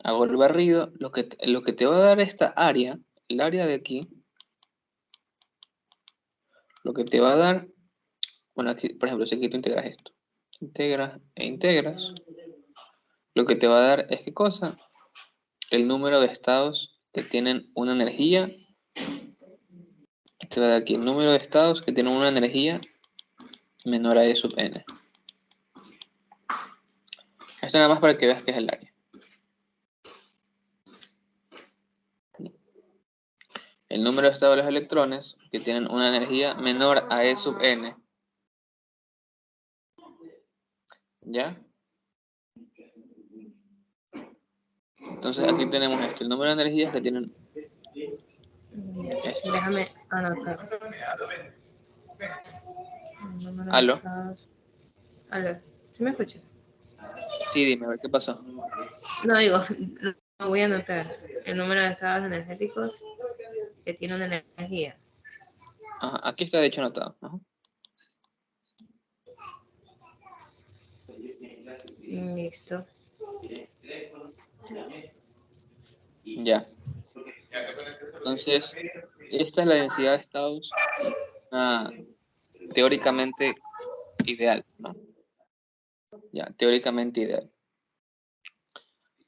Hago el barrido, lo que te va a dar esta área, el área de aquí, lo que te va a dar, bueno, aquí, por ejemplo, si aquí tú integras esto, integras e integras, lo que te va a dar es ¿qué cosa? El número de estados que tienen una energía, te va a dar aquí el número de estados que tienen una energía menor a E sub n. Esto nada más para que veas que es el área. El número de estados de los electrones que tienen una energía menor a E sub n. ¿Ya? Entonces aquí tenemos esto, el número de energías que tienen esto. Déjame anotar. El número de ¿Aló? estados. Aló, ¿sí me escuchas? Sí, dime, a ver qué pasó. No, digo, no voy a anotar el número de estados energéticos que tiene una energía. Ajá, aquí está de hecho anotado. Ajá. Listo. Ya. Entonces, esta es la densidad de estados teóricamente ideal, ¿no? Ya, teóricamente ideal.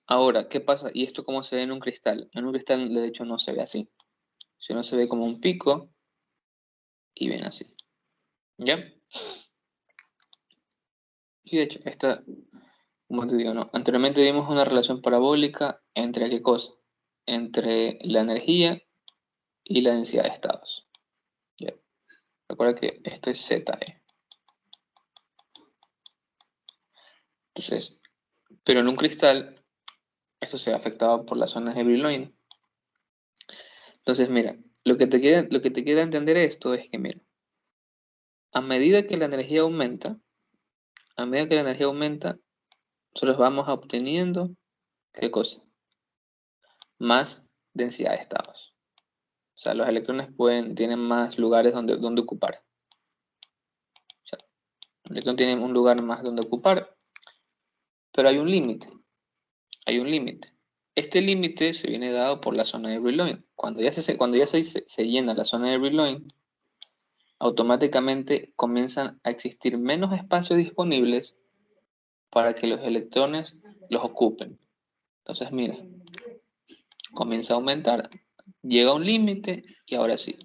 Ahora, ¿qué pasa? ¿Y esto cómo se ve en un cristal? En un cristal, de hecho, no se ve así. Sino se ve como un pico y viene así. ¿Ya? Y de hecho, esta, como te digo, ¿no? Anteriormente vimos una relación parabólica entre ¿qué cosa? Entre la energía y la densidad de estados. ¿Ya? Recuerda que esto es ZE. Entonces, pero en un cristal, esto se ve afectado por las zonas de Brillouin. Entonces, mira, lo que te queda entender esto es que, mira, a medida que la energía aumenta, nosotros vamos obteniendo, ¿qué cosa? Más densidad de estados. O sea, los electrones tienen más lugares donde ocupar. O sea, el electrón tiene un lugar más donde ocupar, pero hay un límite. Hay un límite. Este límite se viene dado por la zona de Brillouin. Cuando ya se llena la zona de Brillouin, automáticamente comienzan a existir menos espacios disponibles para que los electrones los ocupen. Entonces, mira, comienza a aumentar, llega a un límite y ahora sí.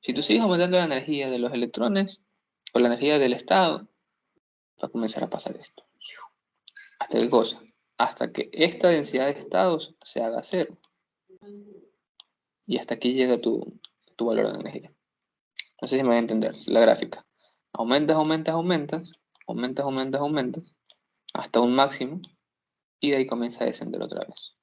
Si tú sigues aumentando la energía de los electrones o la energía del estado, va a comenzar a pasar esto. ¿Hasta qué cosa? Hasta que esta densidad de estados se haga cero. Y hasta aquí llega tu valor de energía. No sé si me voy a entender la gráfica. Aumentas, aumentas, aumentas, aumentas, aumentas, aumentas, hasta un máximo y de ahí comienza a descender otra vez.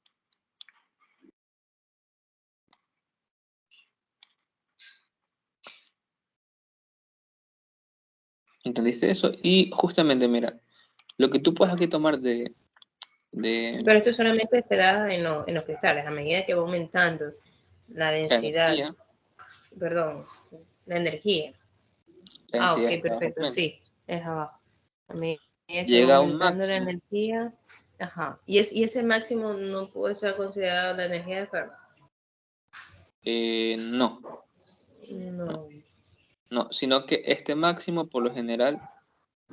¿Entendiste eso? Y justamente, mira, lo que tú puedes aquí tomar Pero esto solamente se da en los cristales, a medida que va aumentando la densidad, energía, perdón, la energía. la Ah, densidad ok, de estados perfecto, aumenta. sí, es abajo. A medida que va Llega a un aumentando la máximo, energía, ajá. Y ese máximo no puede ser considerado la energía de Fermi. no, no, No. no, sino que este máximo por lo general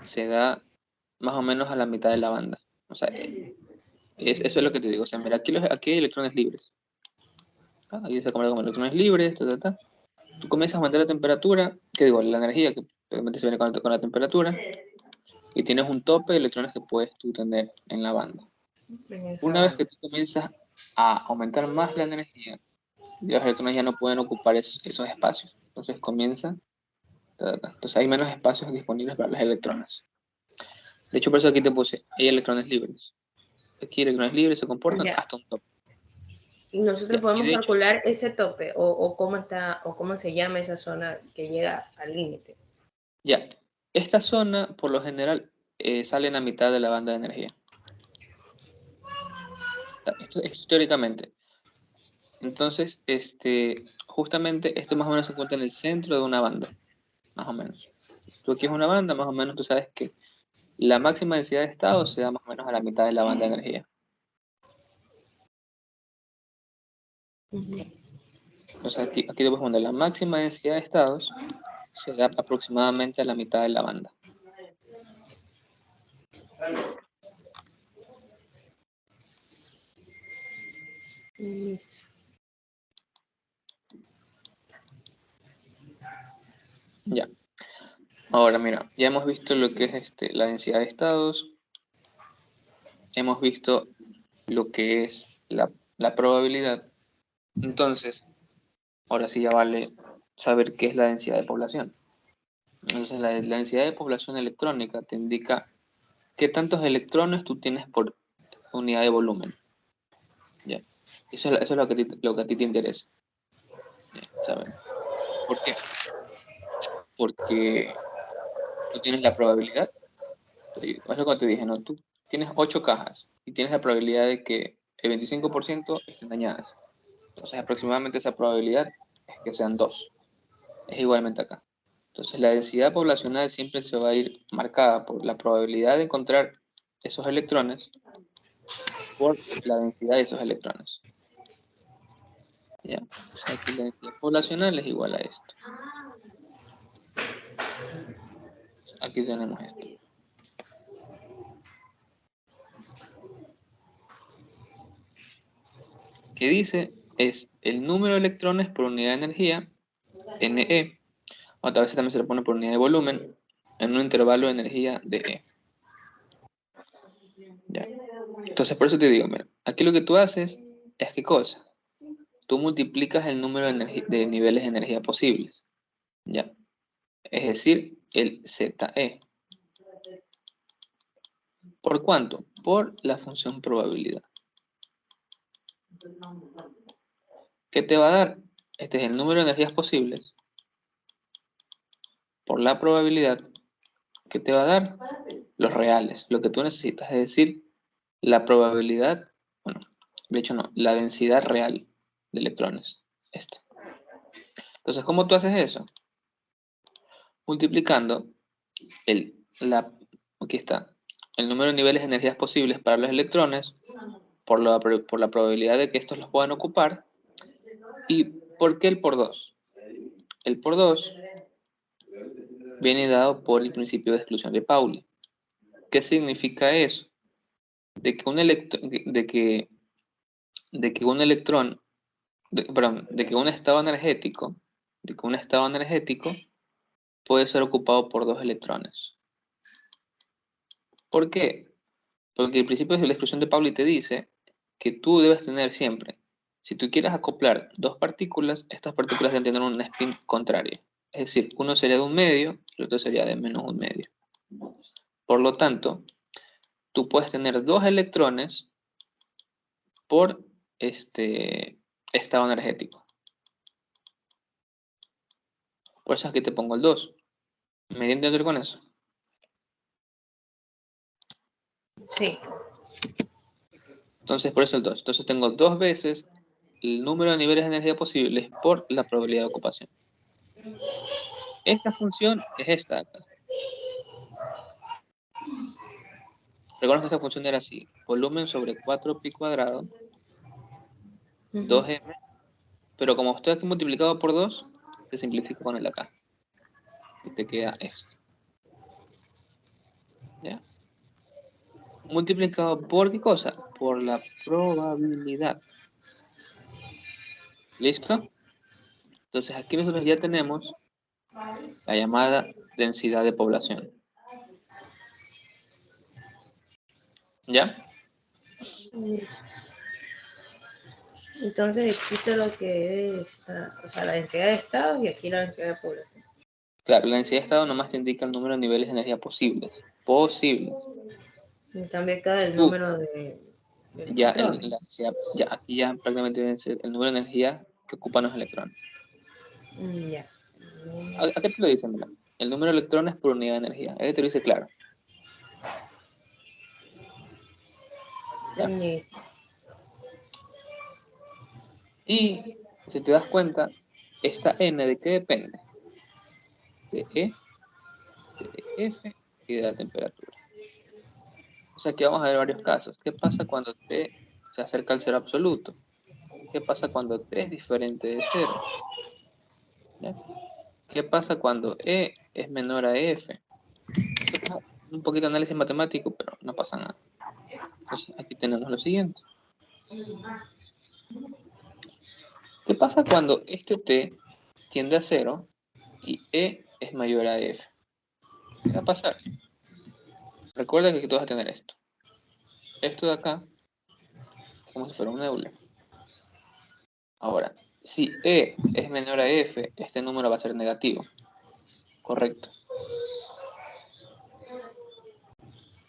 se da más o menos a la mitad de la banda. O sea, eso es lo que te digo. O sea, mira, aquí hay electrones libres. ¿Ah? Aquí se compara como electrones libres, ta, ta, ta. Tú comienzas a aumentar la temperatura, que digo, la energía que obviamente se viene con la temperatura, y tienes un tope de electrones que puedes tú tener en la banda. En esa Una vez que banda. tú comienzas a aumentar más la energía, los electrones ya no pueden ocupar esos espacios. Entonces comienza, ta, ta, ta. Entonces hay menos espacios disponibles para los electrones. De hecho, por eso aquí te puse, hay electrones libres. Aquí electrones libres se comportan Ya. hasta un tope. Y nosotros Ya. Y podemos de hecho, calcular ese tope o cómo está o cómo se llama esa zona que llega al límite. ya, esta zona por lo general sale en la mitad de la banda de energía. Esto es históricamente. Entonces, justamente esto más o menos se encuentra en el centro de una banda, más o menos. Tú aquí es una banda, más o menos tú sabes que la máxima densidad de estado se da más o menos a la mitad de la banda de energía. Entonces aquí te puedes poner la máxima densidad de estados se da aproximadamente a la mitad de la banda. Ya. Ahora mira, ya hemos visto lo que es la densidad de estados. Hemos visto lo que es la probabilidad. Entonces, ahora sí ya vale saber qué es la densidad de población. Entonces, la densidad de población electrónica te indica qué tantos electrones tú tienes por unidad de volumen. ¿Ya? Eso es lo que a ti te interesa. ¿Ya? ¿Saben? ¿Por qué? Porque tú tienes la probabilidad. Es lo que te dije, ¿no? Tú tienes 8 cajas y tienes la probabilidad de que el 25% estén dañadas. Entonces, aproximadamente esa probabilidad es que sean 2. Es igualmente acá. Entonces, la densidad poblacional siempre se va a ir marcada por la probabilidad de encontrar esos electrones por la densidad de esos electrones. ¿Ya? O sea, aquí la densidad poblacional es igual a esto. Aquí tenemos esto. Que dice es el número de electrones por unidad de energía, NE, o a veces también se le pone por unidad de volumen, en un intervalo de energía de E. ¿Ya? Entonces, por eso te digo, mira, aquí lo que tú haces es ¿qué cosa? Tú multiplicas el número de niveles de energía posibles, ¿ya? Es decir, el ZE. ¿Por cuánto? Por la función probabilidad. ¿Qué te va a dar? Este es el número de energías posibles por la probabilidad que te va a dar los reales, lo que tú necesitas, es decir, la probabilidad, bueno, de hecho no, la densidad real de electrones. Esto. Entonces, ¿cómo tú haces eso? Multiplicando aquí está, el número de niveles de energías posibles para los electrones por la probabilidad de que estos los puedan ocupar. ¿Y por qué el por 2? El por 2 viene dado por el principio de exclusión de Pauli. ¿Qué significa eso? De que un electrón, perdón, de que un estado energético, puede ser ocupado por 2 electrones. ¿Por qué? Porque el principio de la exclusión de Pauli te dice que tú debes tener siempre, si tú quieres acoplar 2 partículas, estas partículas deben tener un spin contrario. Es decir, uno sería de 1 medio y el otro sería de menos 1 medio. Por lo tanto, tú puedes tener 2 electrones por estado energético. Por eso aquí te pongo el 2. ¿Me entiendes con eso? Sí. Entonces, por eso el 2. Entonces tengo 2 veces el número de niveles de energía posibles por la probabilidad de ocupación. Esta función es esta acá. Recuerda que esta función era así. Volumen sobre 4pi cuadrado, 2m, pero como estoy aquí multiplicado por 2, se simplifica con el acá. Y te queda esto. ¿Ya? Multiplicado por ¿qué cosa? Por la probabilidad. ¿Listo? Entonces aquí nosotros ya tenemos la llamada densidad de población. ¿Ya? Entonces existe lo que es, o sea, la densidad de estados y aquí la densidad de población. Claro, la densidad de estado nomás te indica el número de niveles de energía posibles. Posibles. En cambio acá el Tú, número de ya, electrones. aquí ya prácticamente debe ser el número de energía que ocupan los electrones. Ya. ¿A qué te lo dicen? Mira, el número de electrones por unidad de energía. Te lo dice claro. ¿Ya? Y si te das cuenta, esta n ¿de qué depende? De E, de F y de la temperatura. O sea, aquí vamos a ver varios casos. ¿Qué pasa cuando T se acerca al cero absoluto? ¿Qué pasa cuando T es diferente de cero? ¿Ya? ¿Qué pasa cuando E es menor a F? Esto es un poquito de análisis matemático, pero no pasa nada. Entonces, aquí tenemos lo siguiente. ¿Qué pasa cuando este T tiende a cero y E es mayor a F? ¿Qué va a pasar? Recuerda que aquí tú vas a tener esto. Esto de acá, como si fuera un nebula. Ahora, si E es menor a F, este número va a ser negativo. Correcto.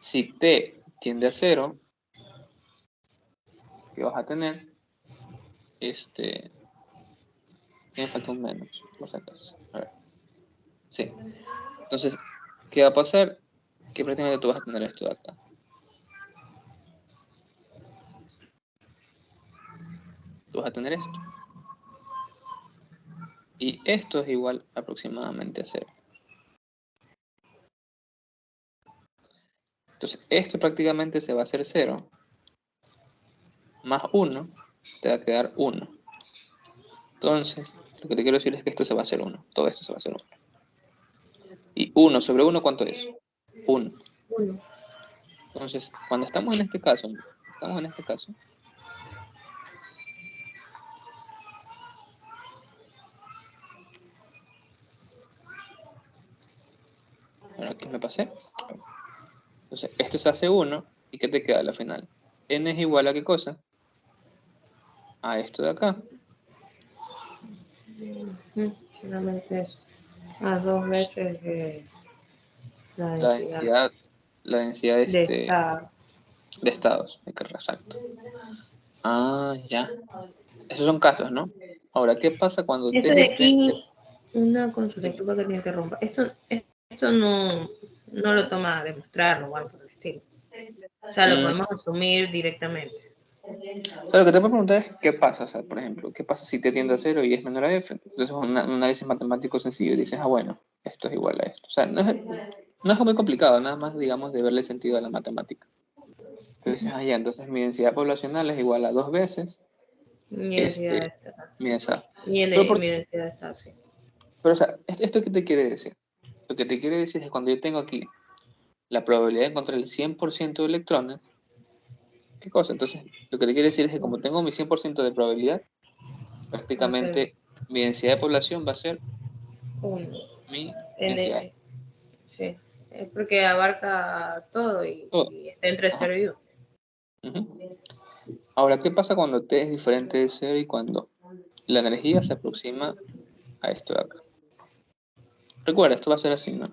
Si T tiende a cero, ¿qué vas a tener? Me falta un menos, por si acaso. A ver. Sí. Entonces, ¿qué va a pasar? Que prácticamente tú vas a tener esto de acá. Tú vas a tener esto. Y esto es igual aproximadamente a cero. Entonces, esto prácticamente se va a hacer 0. Más 1, te va a quedar 1. Entonces, lo que te quiero decir es que esto se va a hacer 1. Todo esto se va a hacer 1. Y 1 sobre 1, ¿cuánto es? 1. 1. Entonces, cuando estamos en este caso, bueno, aquí me pasé. Entonces, esto se hace 1, ¿y qué te queda al final? N es igual a ¿qué cosa? A esto de acá. Solamente eso. A 2 veces la La densidad densidad de estado. de estados. Exacto. Ah, ya. Esos son casos, ¿no? Ahora, ¿qué pasa cuando T Esto es de diferente? aquí, una consulta, Dime. disculpa que te interrumpa. Esto no lo toma a demostrarlo o algo por el estilo. O sea, lo Mm, podemos asumir directamente. Pero lo que te puedo preguntar es, ¿qué pasa? O sea, por ejemplo, ¿qué pasa si T tiende a 0 y es menor a F? Entonces es un análisis matemático sencillo y dices, ah, bueno, esto es igual a esto. O sea, no es algo muy complicado, nada más, digamos, de verle sentido a la matemática. Entonces dices, ah, ya, entonces mi densidad poblacional es igual a 2 veces Mi densidad de estado. mi densidad. Mi densidad de estado, sí. Pero, o sea, ¿esto qué te quiere decir? Lo que te quiere decir es que cuando yo tengo aquí la probabilidad de encontrar el 100% de electrones, ¿qué cosa? Entonces, lo que te quiere decir es que como tengo mi 100% de probabilidad, Va a ser prácticamente mi densidad de población va a ser 1. mi densidad. En, sí. Es porque abarca todo Todo. y está entre Ajá. 0 y 1. Ujú. Ahora, ¿qué pasa cuando T es diferente de 0 y cuando la energía se aproxima a esto de acá? Recuerda, esto va a ser así, ¿no?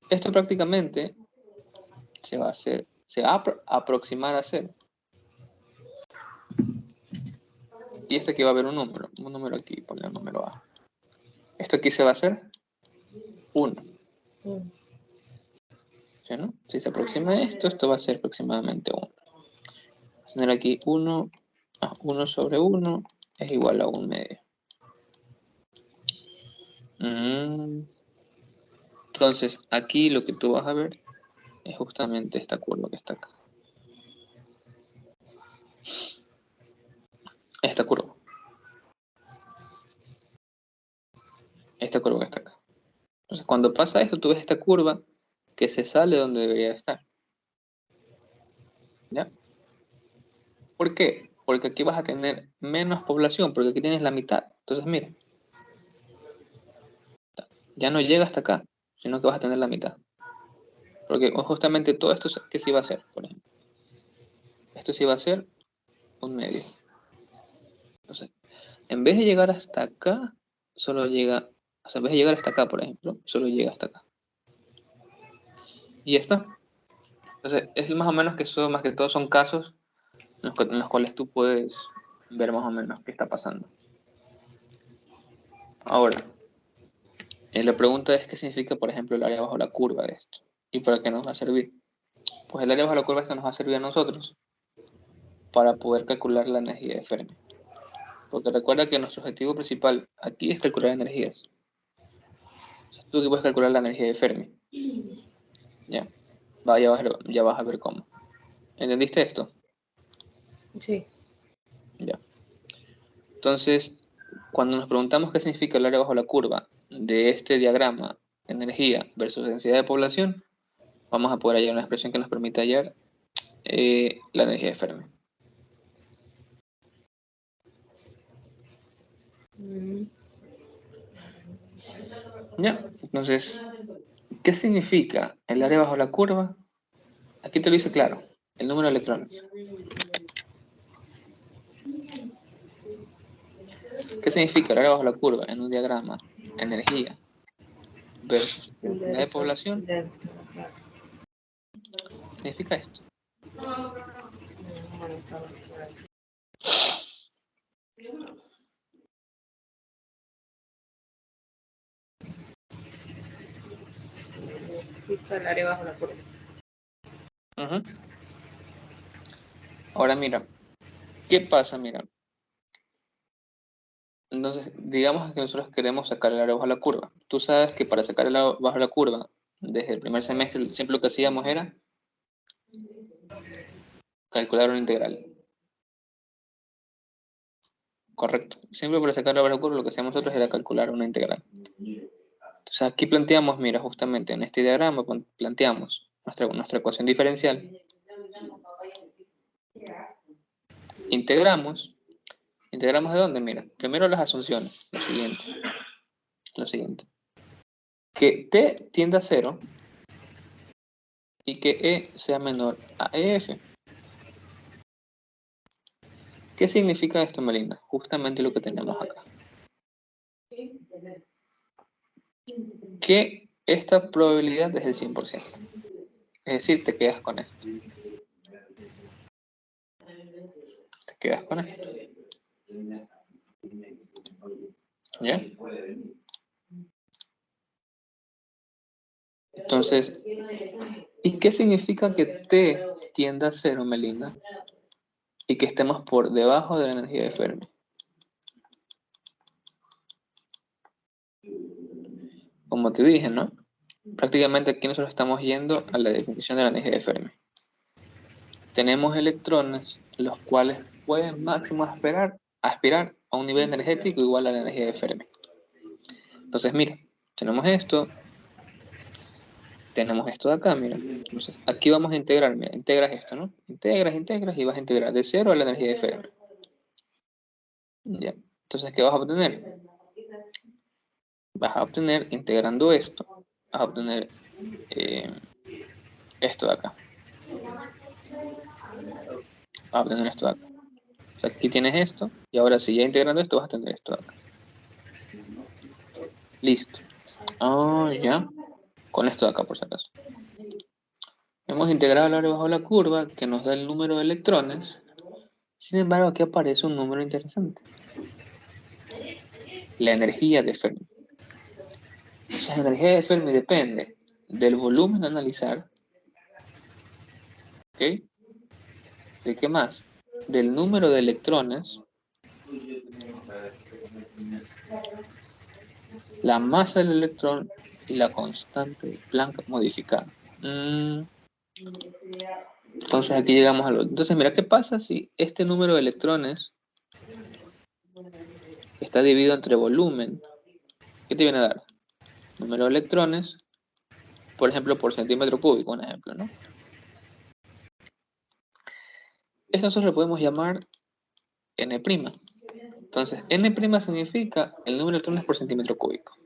Esto prácticamente se va a aproximar a 0. Y esto aquí va a haber un número aquí, ponle el número A. Esto aquí se va a hacer 1. ¿Sí, no? Si se aproxima a esto va a ser aproximadamente 1. Vamos a tener aquí 1 sobre 1 es igual a 1 medio. Entonces, aquí lo que tú vas a ver es justamente esta curva que está acá. Esta curva. Esta curva que está acá. Entonces, cuando pasa esto, tú ves esta curva que se sale donde debería estar. ¿Ya? ¿Por qué? Porque aquí vas a tener menos población, porque aquí tienes la mitad. Entonces, mira, ya no llega hasta acá, sino que vas a tener la mitad. Porque justamente todo esto, ¿qué sí va a ser? Por ejemplo, esto sí va a ser un medio. Entonces, en vez de llegar hasta acá, solo llega, o sea, en vez de llegar hasta acá, por ejemplo, solo llega hasta acá. Y ya está. Entonces, es más o menos que eso, más que todo, son casos en los cuales tú puedes ver más o menos qué está pasando. Ahora, la pregunta es qué significa, por ejemplo, el área bajo la curva de esto. ¿Y para qué nos va a servir? Pues el área bajo la curva de esto nos va a servir a nosotros para poder calcular la energía de Fermi. Porque recuerda que nuestro objetivo principal aquí es calcular energías. Tú que puedes calcular la energía de Fermi. Ya. Ya vas a ver cómo. ¿Entendiste esto? Sí. Ya. Entonces, cuando nos preguntamos qué significa el área bajo la curva de este diagrama, energía versus densidad de población, vamos a poder hallar una expresión que nos permite hallar la energía de Fermi. Ya, entonces, ¿qué significa el área bajo la curva? Aquí te lo dice claro, el número de electrones. ¿Qué significa el área bajo la curva en un diagrama? Energía versus densidad de población. Significa esto. El área bajo la curva. Ahora mira, ¿qué pasa? Mira, entonces digamos que nosotros queremos sacar el área bajo la curva. Tú sabes que para sacar el área bajo la curva, desde el primer semestre, siempre lo que hacíamos era calcular una integral. Correcto. Siempre para sacar el área bajo la curva lo que hacíamos nosotros era calcular una integral. Entonces aquí planteamos, mira, justamente en este diagrama planteamos nuestra ecuación diferencial. Integramos. ¿Integramos de dónde? Mira, primero las asunciones. Lo siguiente. Que t tienda a 0 y que E sea menor a EF. ¿Qué significa esto, Melina? Justamente lo que tenemos acá. Que esta probabilidad es del 100%. Es decir, te quedas con esto. Te quedas con esto. ¿Ya? Entonces, ¿y qué significa que T tienda a 0, Melinda? Y que estemos por debajo de la energía de Fermi. Como te dije, ¿no? Prácticamente aquí nosotros estamos yendo a la definición de la energía de Fermi. Tenemos electrones, los cuales pueden máximo aspirar a un nivel energético igual a la energía de Fermi. Entonces, mira, tenemos esto de acá, mira. Entonces, aquí vamos a integrar, mira, integras esto, ¿no? Integras y vas a integrar de 0 a la energía de Fermi. Ya. Entonces, ¿qué vas a obtener? Vas a obtener, integrando esto, vas a obtener esto de acá. Vas a obtener esto de acá. O sea, aquí tienes esto, y ahora si ya integrando esto, vas a tener esto de acá. Listo. Ya. Con esto de acá, por si acaso. Hemos integrado el área bajo la curva, que nos da el número de electrones. Sin embargo, aquí aparece un número interesante. La energía de Fermi. La energía de Fermi depende del volumen a analizar. ¿Ok? ¿De qué más? Del número de electrones, la masa del electrón y la constante de Planck modificada. Entonces aquí llegamos a lo... Entonces mira, ¿qué pasa si este número de electrones está dividido entre volumen? ¿Qué te viene a dar? Número de electrones, por ejemplo, por centímetro cúbico, un ejemplo, ¿no? Esto nosotros lo podemos llamar N'. Entonces, N' significa el número de electrones por centímetro cúbico.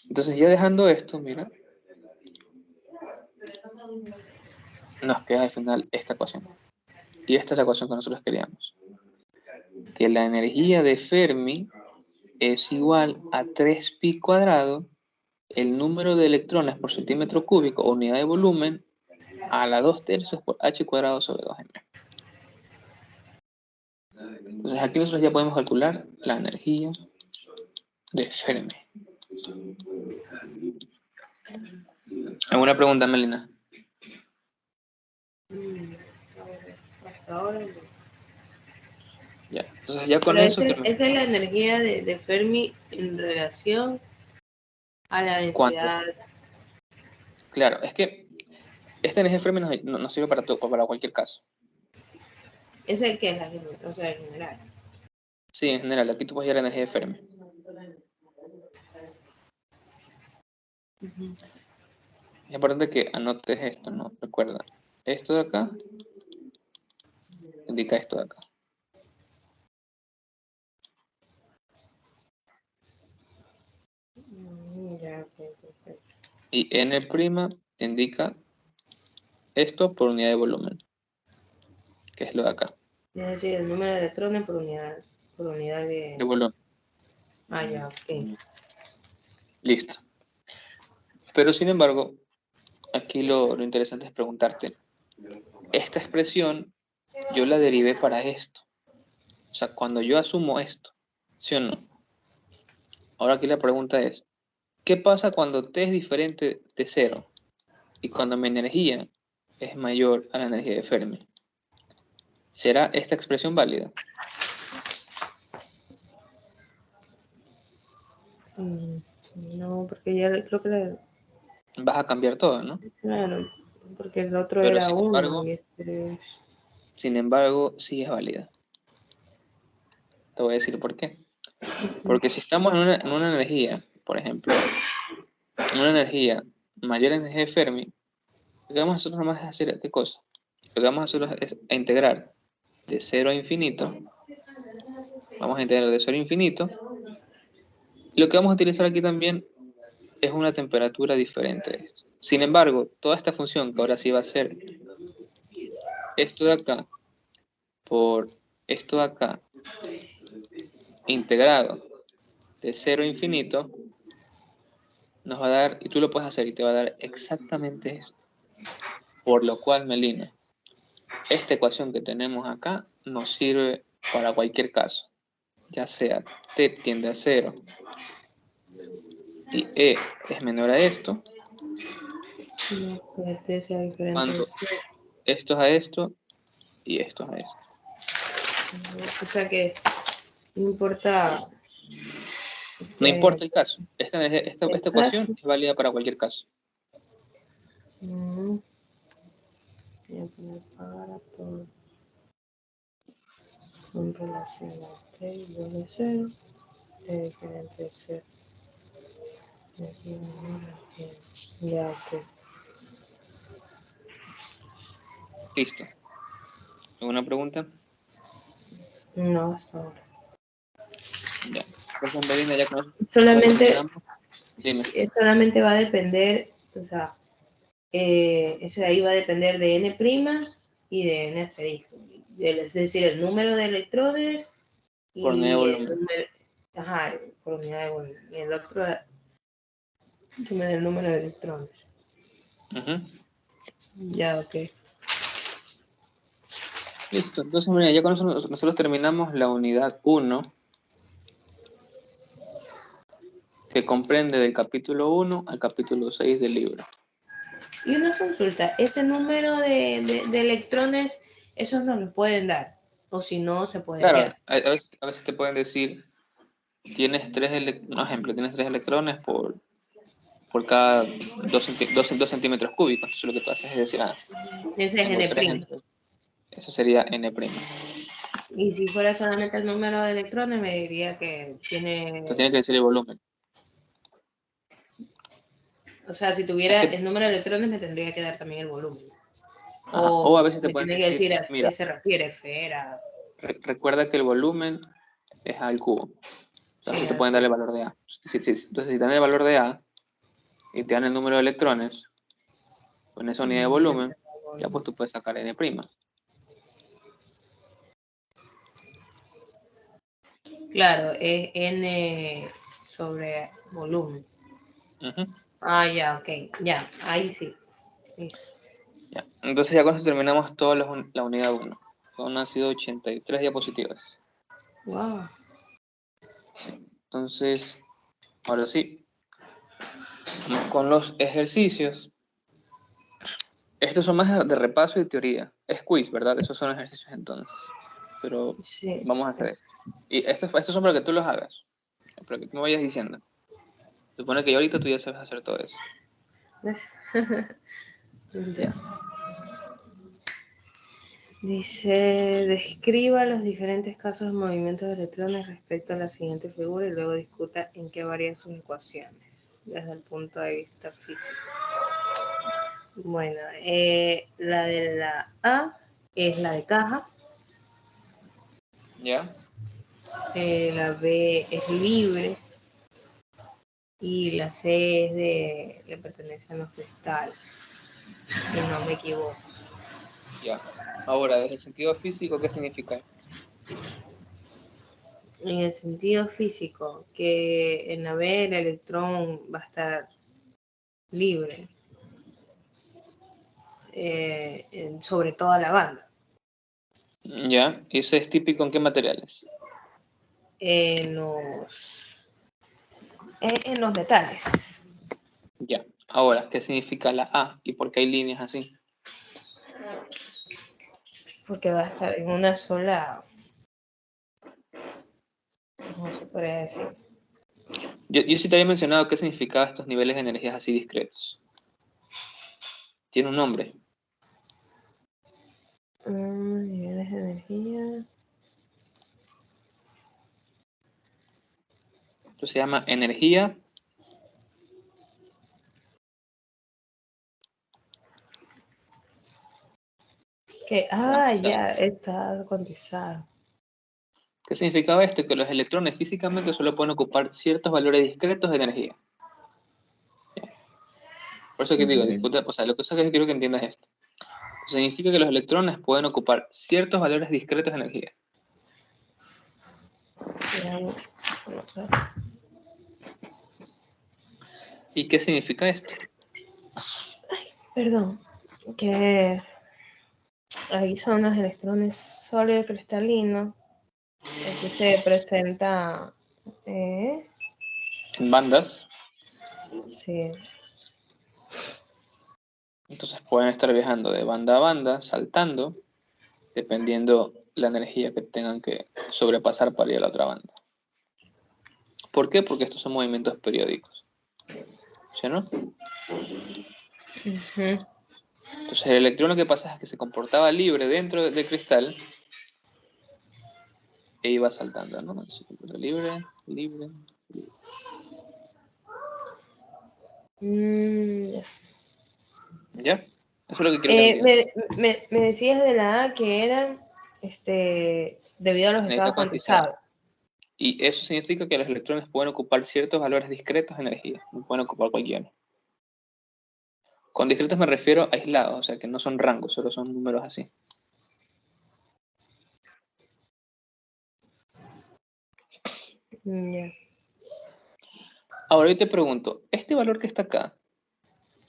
Entonces, ya dejando esto, mira, nos queda al final esta ecuación. Y esta es la ecuación que nosotros queríamos. Que la energía de Fermi es igual a 3pi cuadrado, el número de electrones por centímetro cúbico o unidad de volumen, a la 2/3 por h cuadrado sobre 2m. Entonces aquí nosotros ya podemos calcular la energía de Fermi. ¿Alguna pregunta, Melina? Hasta ahora Ya, entonces ya con Pero eso terminamos. esa es la energía de Fermi en relación a la ¿Cuánto? densidad. Claro, es que esta energía de Fermi nos sirve para todo, para cualquier caso. Esa es que es la o sea, en general. Sí, en general, aquí tú puedes hallar energía de Fermi. Ujú. Es importante que anotes esto, ¿no? Recuerda, esto de acá indica esto de acá. Ya, ok, perfecto. Y N' indica esto por unidad de volumen, que es lo de acá, Es decir, el número de electrones por unidad de de... volumen. Ah, ya, ok. Listo. Pero sin embargo, aquí lo interesante es preguntarte, esta expresión yo la derivé para esto. O sea, cuando yo asumo esto, ¿sí o no? Ahora aquí la pregunta es, ¿qué pasa cuando T es diferente de cero? Y cuando mi energía es mayor a la energía de Fermi. ¿Será esta expresión válida? Mm, no, porque ya creo que Vas a cambiar todo, ¿no? claro, porque el otro Pero era uno y este es... sin embargo, sí es válida. Te voy a decir por qué. Porque si estamos en una energía, por ejemplo, en una energía mayor a la energía de Fermi, lo que vamos a hacer nomás es hacer ¿qué cosa? Lo que vamos a hacer es integrar de 0 a infinito. Vamos a integrar de 0 a infinito. Y lo que vamos a utilizar aquí también es una temperatura diferente de esto. Sin embargo, toda esta función, que ahora sí va a ser esto de acá por esto de acá, integrado de 0 a infinito, nos va a dar, y tú lo puedes hacer, y te va a dar exactamente esto. Por lo cual, Melina, esta ecuación que tenemos acá nos sirve para cualquier caso, ya sea t tiende a 0 y e es menor a esto, No, que este sea diferente de cuando cero. esto es a esto y esto es a esto. O sea que no importa No que importa el caso, esta el ecuación caso. es válida para cualquier caso. Mm, voy a poner para todo en relación a t igual a cero, t diferente de cero. Y aquí ya, ok. Listo. ¿Alguna pregunta? No, hasta ahora. Ya. Entonces, Melina, ya con eso Solamente, terminamos. Dime. solamente va a depender, o sea, eso de ahí va a depender de n' y de n asterisco. Es decir, el número de electrones Por unidad de y el volumen. número, ajá, por unidad de volumen. Y el otro el número de electrones. Ujú. Ya, ok. Listo. Entonces, mira, ya con eso nosotros terminamos la unidad 1, que comprende del capítulo 1 al capítulo 6 del libro. Y una consulta, ese número de electrones, esos no los pueden dar, o si no, se puede Claro, hallar. a veces te pueden decir, tienes un ejemplo, tienes 3 electrones por cada 2 centímetros cúbicos. Entonces lo que tú haces es decir, Ese es tengo 3 n'. en... Eso sería N'. Y si fuera solamente el número de electrones, me diría que Te tiene, tiene que decir el volumen. o sea, si Es tuviera que, el número de electrones, me tendría que dar también el volumen. ajá, o a O veces te me pueden tiene que decir, decir a qué mira, se refiere, esfera. recuerda que el volumen es A al cubo. O sea, Sí, así te pueden dar el valor de A. Entonces, si te dan el valor de A y te dan el número de electrones, con esa unidad de volumen, ya pues tú puedes sacar N'. claro, es n sobre volumen. Ujú. Ah, ya, ok, ya, ahí sí. Listo. Ya. Entonces ya con eso terminamos toda la unidad 1. Han sido 83 diapositivas. Wow. Sí. Entonces, ahora sí, vamos con los ejercicios. Estos son más de repaso y teoría. Es quiz, ¿verdad? Esos son ejercicios entonces. pero Sí. vamos a hacer esto. Y estos son para que tú los hagas, para que tú me vayas diciendo. Supone que ahorita tú ya sabes hacer todo eso. Ya. Dice, describa los diferentes casos de movimientos de electrones respecto a la siguiente figura y luego discuta en qué varían sus ecuaciones desde el punto de vista físico. Bueno, la de la A es la de caja, ¿Ya? la B es libre y la C es le pertenece a los cristales, si no me equivoco. Ya. Ahora, desde el sentido físico, ¿qué significa esto? En el sentido físico, que en la B el electrón va a estar libre sobre toda la banda. ¿Ya? ¿Y ese es típico en qué materiales? En los metales, Ya. Ahora, ¿qué significa la A y por qué hay líneas así? porque va a estar en una sola, ¿cómo se podría decir? Yo sí te había mencionado qué significaba estos niveles de energías así discretos. Tiene un nombre. Niveles de energía. Esto se llama energía. Ya está cuantizado. ¿Qué significaba esto? Que los electrones físicamente solo pueden ocupar ciertos valores discretos de energía. Por eso que digo, discuta, o sea, lo que pasa es que quiero que entiendas esto. Significa que los electrones pueden ocupar ciertos valores discretos de energía. ¿Y qué significa esto? Perdón, que ahí son los electrones sólidos cristalinos. Aquí se presenta, En bandas, sí, entonces pueden estar viajando de banda a banda, saltando, dependiendo la energía que tengan que sobrepasar para ir a la otra banda. ¿Por qué? Porque estos son movimientos periódicos. ¿Sí, no? Entonces el electrón lo que pasa es que se comportaba libre dentro del cristal e iba saltando, ¿no? Entonces, libre, libre, libre. ¿Ya? Eso es lo que quiero que entiendas. me decías de la A que eran debido a los Energía estados cuantizada. cuantizados. Y eso significa que los electrones pueden ocupar ciertos valores discretos de energía, no pueden ocupar cualquiera. Con discretos me refiero a aislados, o sea que no son rangos, solo son números así. Ya. Ahora yo te pregunto, este valor que está acá,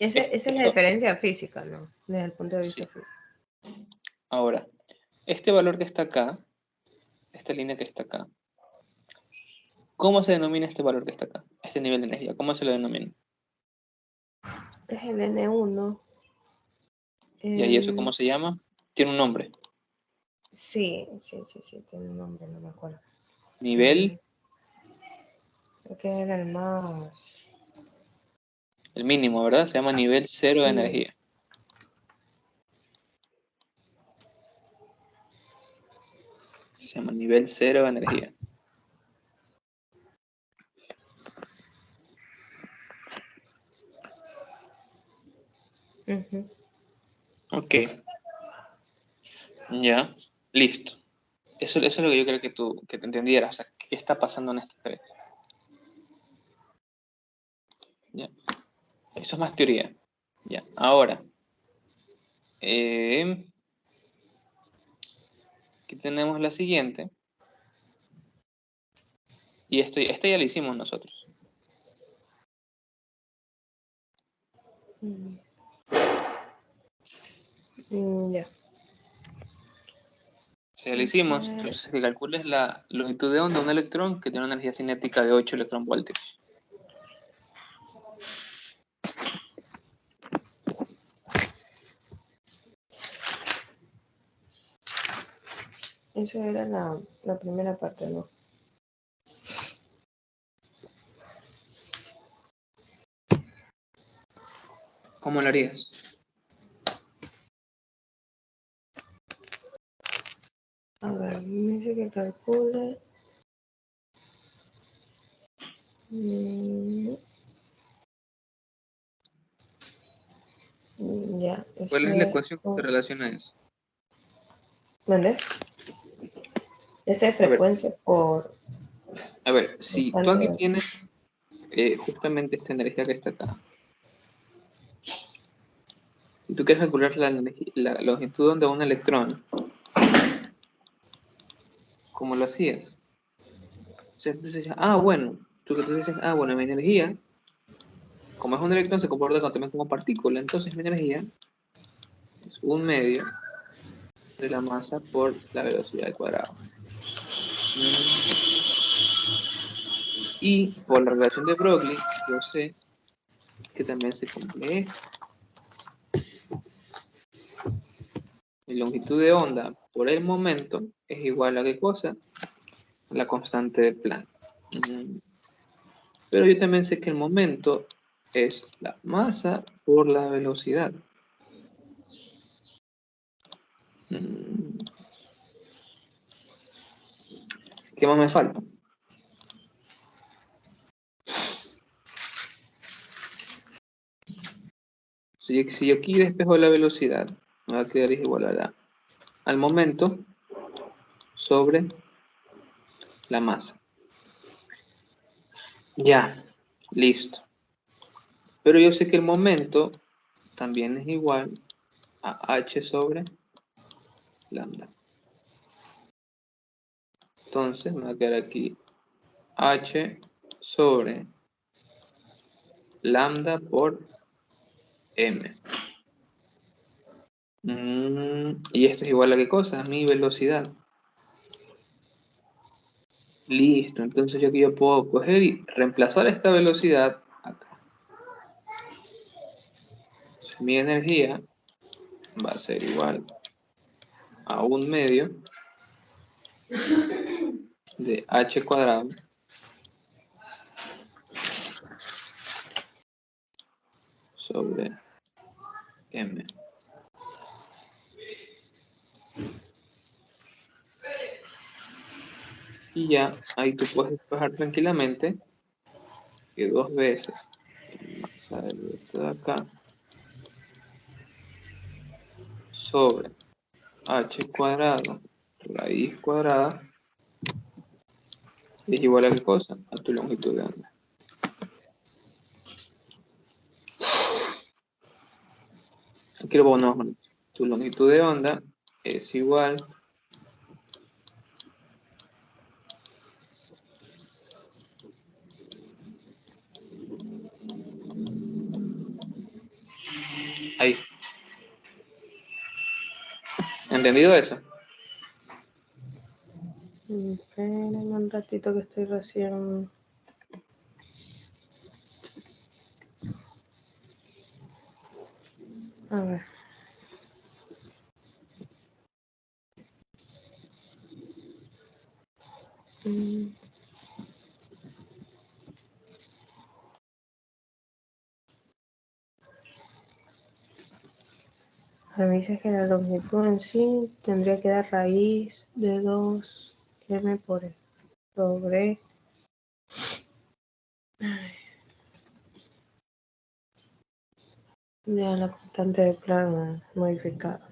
Esa es la esto, diferencia física, ¿no? Desde el punto de vista sí. físico. Ahora, este valor que está acá, esta línea que está acá, ¿cómo se denomina este valor que está acá? Este nivel de energía, ¿cómo se lo denomina? Es el N1. ¿Y ahí eso cómo se llama? Tiene un nombre. Sí, tiene un nombre, no me acuerdo. Nivel, Creo que era el más... el mínimo, ¿verdad? Se llama nivel cero de Sí. energía. Se llama nivel cero de energía. Ok, ya, listo. Eso es lo que yo creo que te entendieras, o sea, ¿qué está pasando en esta red? Ya. Eso es más teoría. Ya, ahora, aquí tenemos la siguiente. Y esto ya lo hicimos nosotros. Ya. O sea, ya lo hicimos. Entonces, que calcules la longitud de onda de un electrón que tiene una energía cinética de 8 electronvoltios. Esa era la primera parte, ¿no? ¿Cómo lo harías? A ver, me dice que calcule. Ya. ¿Cuál es la ecuación que se relaciona a eso? ¿Vale? Esa es A ver, frecuencia por si tú constante. aquí tienes justamente esta energía que está acá, y tú quieres calcular la longitud de onda de un electrón, ¿cómo lo hacías? O sea, entonces, bueno, tú dices, bueno, mi energía, como es un electrón, se comporta también como partícula, entonces mi energía es 1/2 de la masa por la velocidad al cuadrado. Y por la relación de Broglie, yo sé que también se cumple esto. Mi longitud de onda por el momento es igual a ¿qué cosa? La constante de Planck. Pero yo también sé que el momento es la masa por la velocidad. ¿Qué más me falta? Si yo aquí despejo la velocidad, me va a quedar igual al momento sobre la masa. Ya, listo. Pero yo sé que el momento también es igual a h sobre lambda. Entonces me va a quedar aquí h sobre lambda por m. Y esto es igual a ¿qué cosa? A mi velocidad. Listo, entonces yo aquí yo puedo coger y reemplazar esta velocidad acá. Mi energía va a ser igual a 1/2 de h cuadrado sobre m. Y ya ahí tú puedes despejar tranquilamente que 2 veces masa de esto de acá sobre h cuadrado raíz cuadrada es igual a ¿qué cosa? A tu longitud de onda. Aquí lo ponemos más. Tu longitud de onda es igual ahí. ¿Entendido eso? Espérenme un ratito que estoy recién. A ver. Me dice que la longitud en sí tendría que dar raíz de 2m por sobre ya la constante de Planck modificada.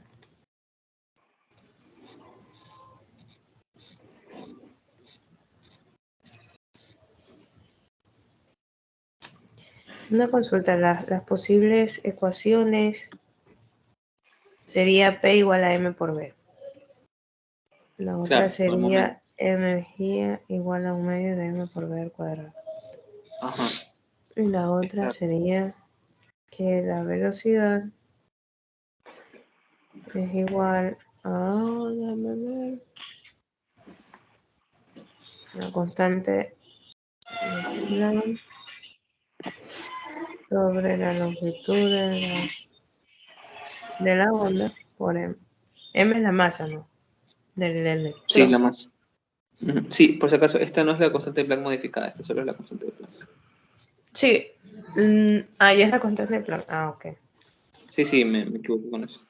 Una consulta, las posibles ecuaciones sería P igual a M por B. La otra Claro, por el momento. sería energía igual a 1/2 de M por B al cuadrado. Ajá, Y la otra exacto. sería que la velocidad es igual a, déjame ver, la constante sobre la longitud de la onda por M. M es la masa, ¿no? del Sí, la electrón. masa. Ujú. Sí, por si acaso, esta no es la constante de Planck modificada, esta solo es la constante de Planck. Sí. Ya es la constante de Planck. Ah, ok. Sí, sí, me equivoco con eso.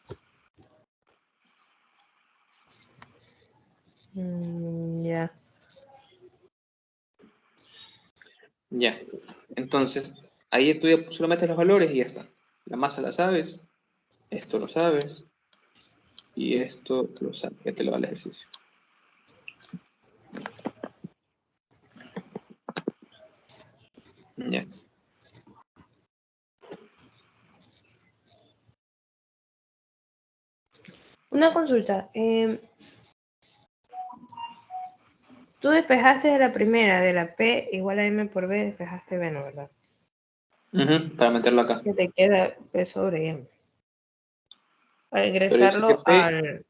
Ya. Ya. Entonces, ahí tú ya solo metes los valores y ya está. La masa la sabes, esto lo sabes, y esto lo sabes. Ya te lo va el ejercicio. Ya. Una consulta. Tú despejaste de la primera, de la P igual a M por B, despejaste B, ¿no, verdad? Ujú, para meterlo acá. Que te queda P sobre M. Para Pero dice que ingresarlo P,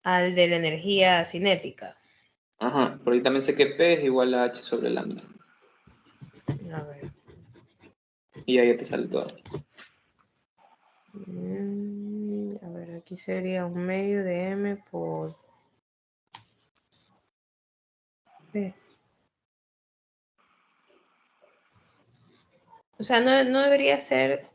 al de la energía cinética. ajá, pero ahí también sé que P es igual a H sobre lambda. A ver. Y ahí ya te sale todo. A ver, aquí sería un medio de M por P. O sea, no debería ser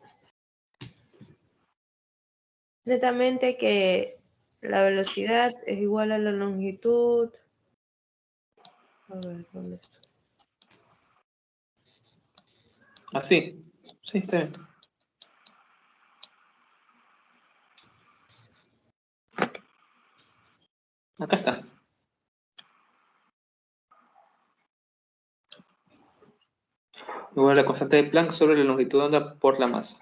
netamente que la velocidad es igual a la longitud. A ver, ¿dónde está? Así. Sí, está bien. Acá está. Igual la constante de Planck sobre la longitud de onda por la masa.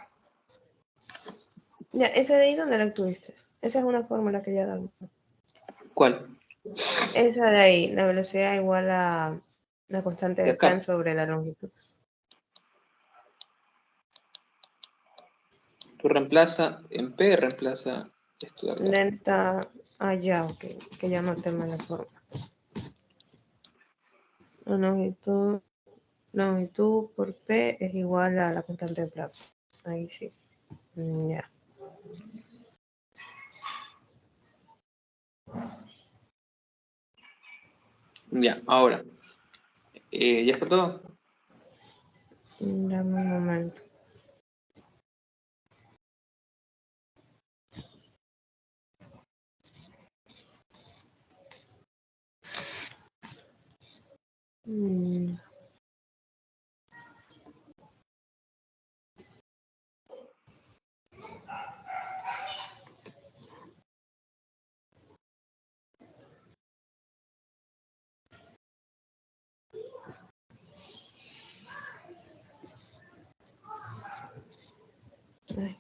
Ya, esa de ahí, ¿dónde la tuviste? Esa es una fórmula que ya damos. ¿Cuál? Esa de ahí, la velocidad igual a la constante De de Planck acá. sobre la longitud. Tú reemplaza en P, reemplaza esto de acá. Delta, ya, ok, que ya no tengo la forma. La longitud por P es igual a la constante de Planck. Ahí sí. Ya. Ya, ahora. ¿Ya está todo? Dame un momento. Mm, ay.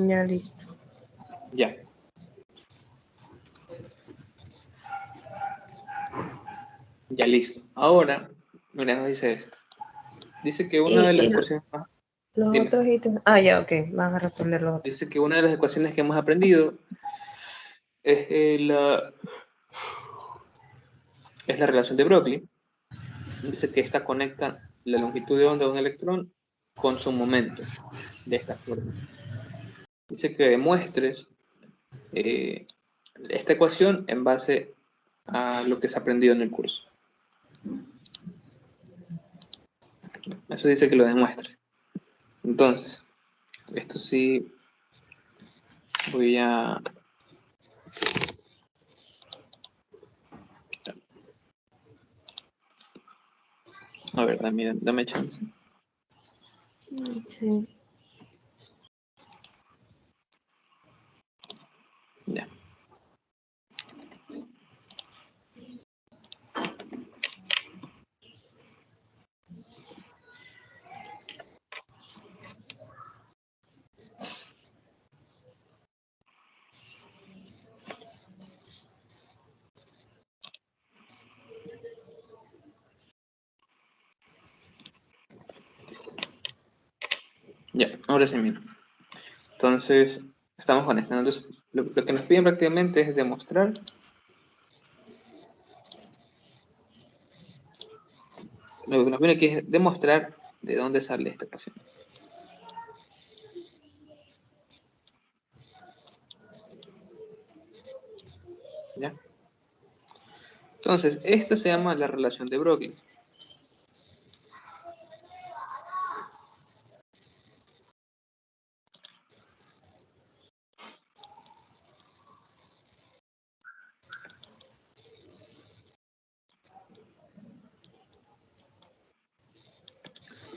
Ya listo. Ya. Ya listo. Ahora, mira, nos dice esto. Dice que una de las Y ecuaciones más... los Dime. otros ítems. Ya, ok, van a responder los otros. Dice que una de las ecuaciones que hemos aprendido es la relación de Broglie. Dice que esta conecta la longitud de onda de un electrón con su momento, de esta forma. Dice que demuestres esta ecuación en base a lo que se ha aprendido en el curso. Eso dice que lo demuestres. Entonces, esto sí voy a... A ver, dame chance. Sí. Ya. Ya, ahora sí, mira. Entonces, estamos con esto. Entonces, lo que nos piden prácticamente es demostrar lo que nos piden aquí es demostrar de dónde sale esta ecuación. ¿Ya? Entonces, esta se llama la relación de Broglie.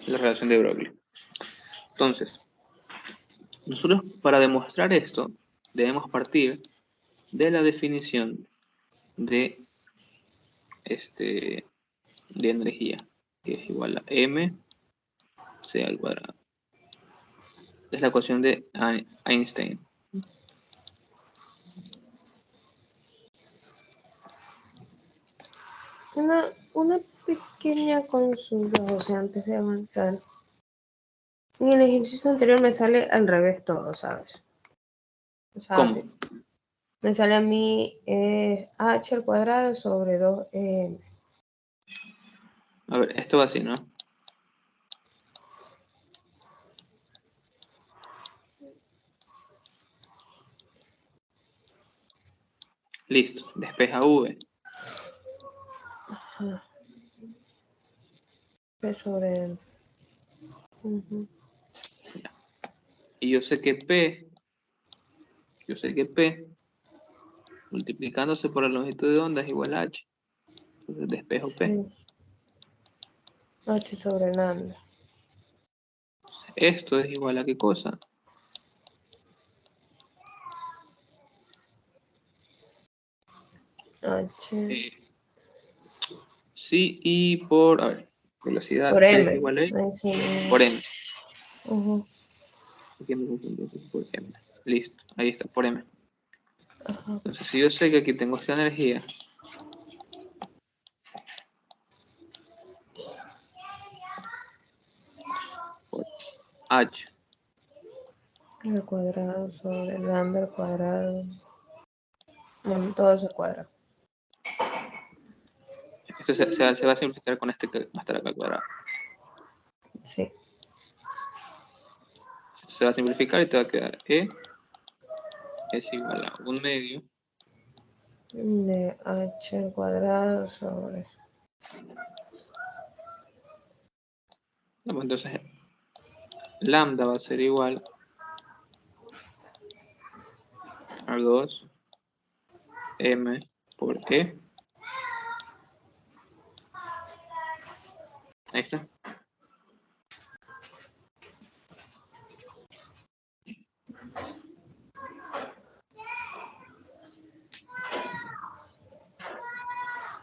La relación de Broglie. Entonces, nosotros para demostrar esto debemos partir de la definición de, de energía, que es igual a m c al cuadrado. Es la ecuación de Einstein. Una pequeña consulta, José, antes de avanzar. En el ejercicio anterior me sale al revés todo, ¿sabes? O sea, ¿Cómo? me sale a mí h al cuadrado sobre 2m. A ver, esto va así, ¿no? Listo, despeja v. P sobre m. Y yo sé que P multiplicándose por la longitud de onda es igual a H. Entonces despejo P. Sí. H sobre lambda. Esto es igual a ¿qué cosa? H. Sí, y por, a ver, velocidad Por P es m. igual a Ahí sí. por M. Ujú. Aquí me confundí, por M. Listo, ahí está, por M. Ajá. Entonces, si yo sé que aquí tengo esta energía, por H, Al cuadrado sobre lambda al cuadrado. Bueno, todo se cuadra. esto se va a simplificar con este que va a estar acá al cuadrado. Sí. Esto se va a simplificar y te va a quedar E es igual a 1/2 De h al cuadrado sobre. no, pues entonces lambda va a ser igual a 2m por E. Ahí está.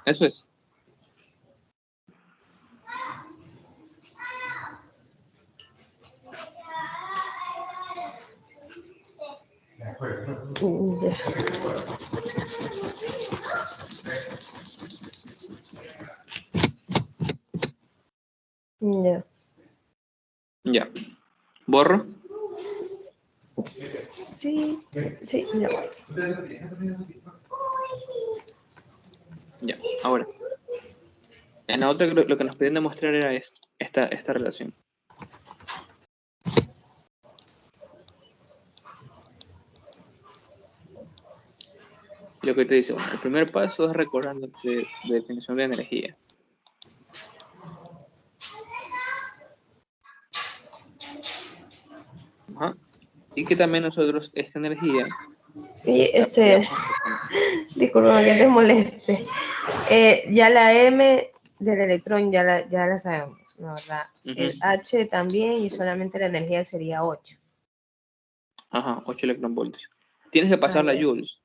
Eso es. Ya. Ya. Ya. Borro. Sí. Sí, ya. Ya. Ahora. En la otra lo que nos pedían demostrar era esto, esta relación. Lo que te dice, bueno, el primer paso es recordar de definición de energía. Ajá. Y que también nosotros esta energía Y la podríamos exponer. disculpa que te moleste. Ya la M del electrón ya la sabemos, ¿no? El Ujú. H también y solamente la energía sería 8. Ajá, 8 electronvoltios. Tienes que pasar la Ya. joules.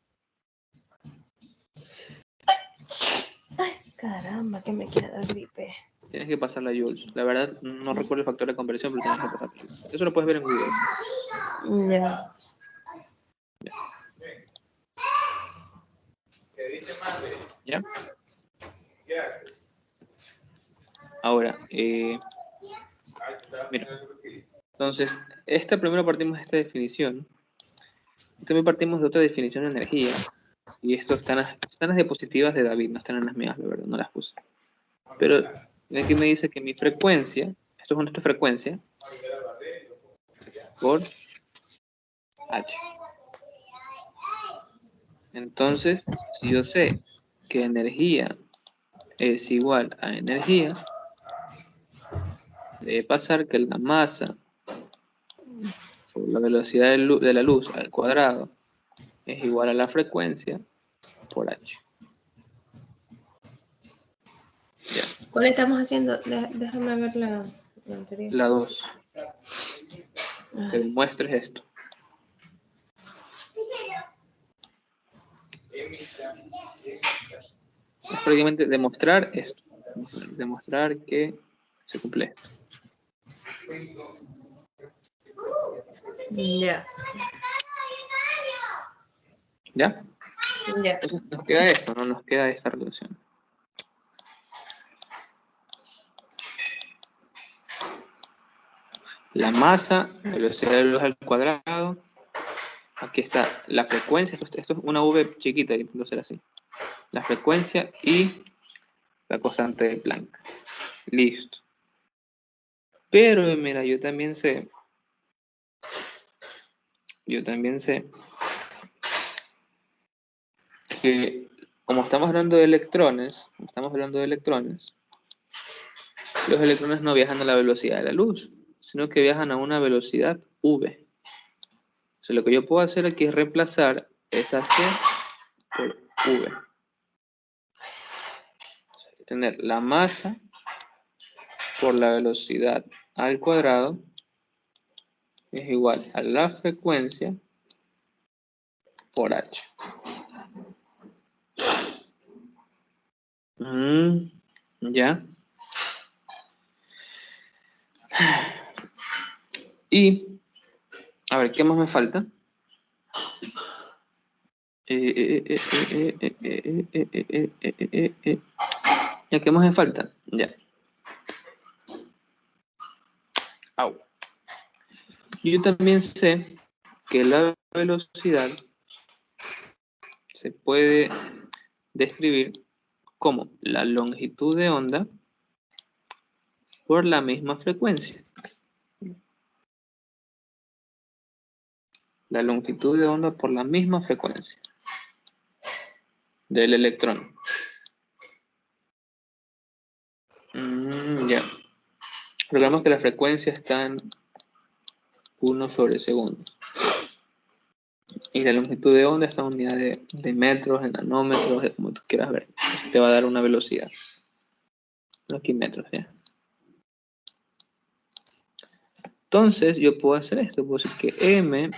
Ay, caramba, que me quiere dar gripe. Tienes que pasar la joules. La verdad, no recuerdo el factor de conversión, pero tienes que pasar la joules. Eso lo puedes ver en Google. Ya. ¿Ya? Ahora, mira. Entonces, primero partimos de esta definición. Y también partimos de otra definición de energía. Y esto están las diapositivas de David, no están en las mías, la verdad, no las puse. Pero aquí me dice que mi frecuencia, esto es nuestra frecuencia, por H. Entonces, si yo sé que energía es igual a energía, debe pasar que la masa por la velocidad de la luz al cuadrado es igual a la frecuencia por H. Ya. ¿Cuál estamos haciendo? Déjame ver la anterior. La 2. Que demuestres esto. Es prácticamente demostrar esto. Demostrar que se cumple esto. Ya. ¿Ya? Ya. Entonces nos queda esto, ¿no? Nos queda esta relación. La masa, la velocidad de la luz al cuadrado. Aquí está la frecuencia. Esto es una V chiquita, intento hacer así. La frecuencia y la constante de Planck. Listo. Pero mira, yo también sé que como estamos hablando de electrones, los electrones no viajan a la velocidad de la luz, sino que viajan a una velocidad v. Entonces lo que yo puedo hacer aquí es reemplazar esa c por v. Tener la masa por la velocidad al cuadrado es igual a la frecuencia por h. Ya. Y, a ver, ¿qué más me falta? ¿Ya qué más me falta? Ya. Au. Yo también sé que la velocidad se puede describir como la longitud de onda por la misma frecuencia. La longitud de onda por la misma frecuencia del electrón. Ya. Recordemos que la frecuencia está en 1 sobre segundos. Y la longitud de onda está en unidad de metros, en nanómetros, de como tú quieras ver. Eso te va a dar una velocidad. Aquí metros, ya. Entonces, yo puedo hacer esto. Puedo decir que m,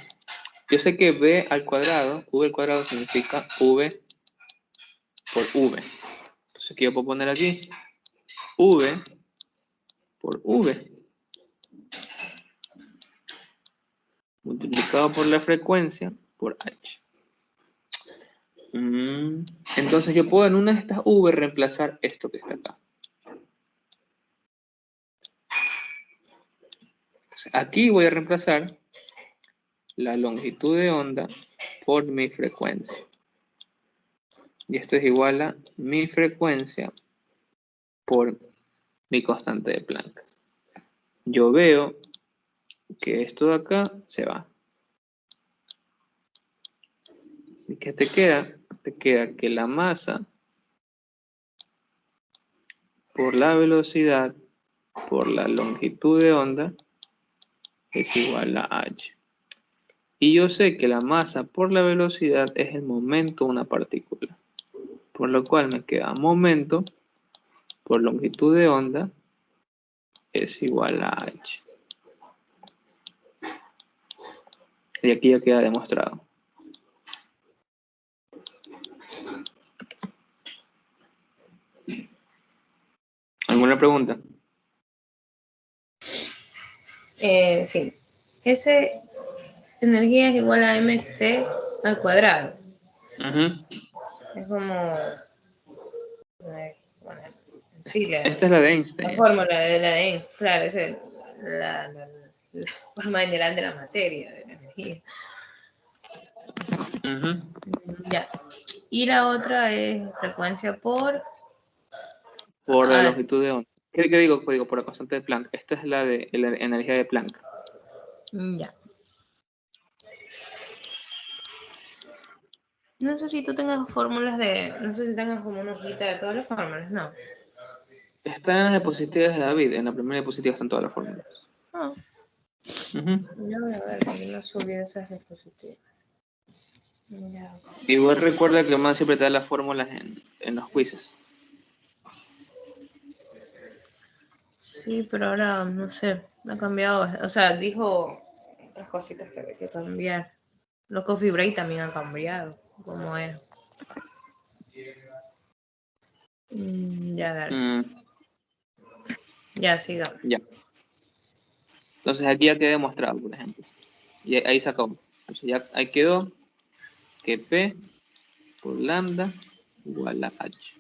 yo sé que v al cuadrado significa v por v. Entonces, aquí yo puedo poner aquí v por v. Multiplicado por la frecuencia por h. Entonces yo puedo en una de estas v reemplazar esto que está acá. Aquí voy a reemplazar la longitud de onda por mi frecuencia. Y esto es igual a mi frecuencia por mi constante de Planck. Yo veo que esto de acá se va. ¿Y qué te queda? Te queda que la masa por la velocidad por la longitud de onda es igual a h. Y yo sé que la masa por la velocidad es el momento de una partícula. Por lo cual me queda momento por longitud de onda es igual a h. Y aquí ya queda demostrado. ¿Alguna pregunta? Sí. S energía es igual a mc al cuadrado. Es como... sí, esta es la de Einstein. La fórmula de la de Einstein. Claro, es la forma general de la materia, de la energía. Ya. Y la otra es frecuencia por la longitud de onda. ¿Qué digo? Digo, por la constante de Planck. Esta es la de la energía de Planck. Ya. No sé si tú tengas fórmulas no sé si tengas como una hojita de todas las fórmulas, no. Están en las diapositivas de David. En la primera diapositiva están todas las fórmulas. Yo voy a ver, porque no subí esas diapositivas. Ya. Igual recuerda que más siempre te da las fórmulas en los quizzes. Sí, pero ahora, no sé, ha cambiado. O sea, dijo otras cositas que había que cambiar. Los coffee break también han cambiado, como es. Ya, dale. Ya, sigamos. Ya. Entonces aquí ya quedó demostrado, por ejemplo. Y ahí sacamos. Entonces ya ahí quedó que P por lambda igual a H.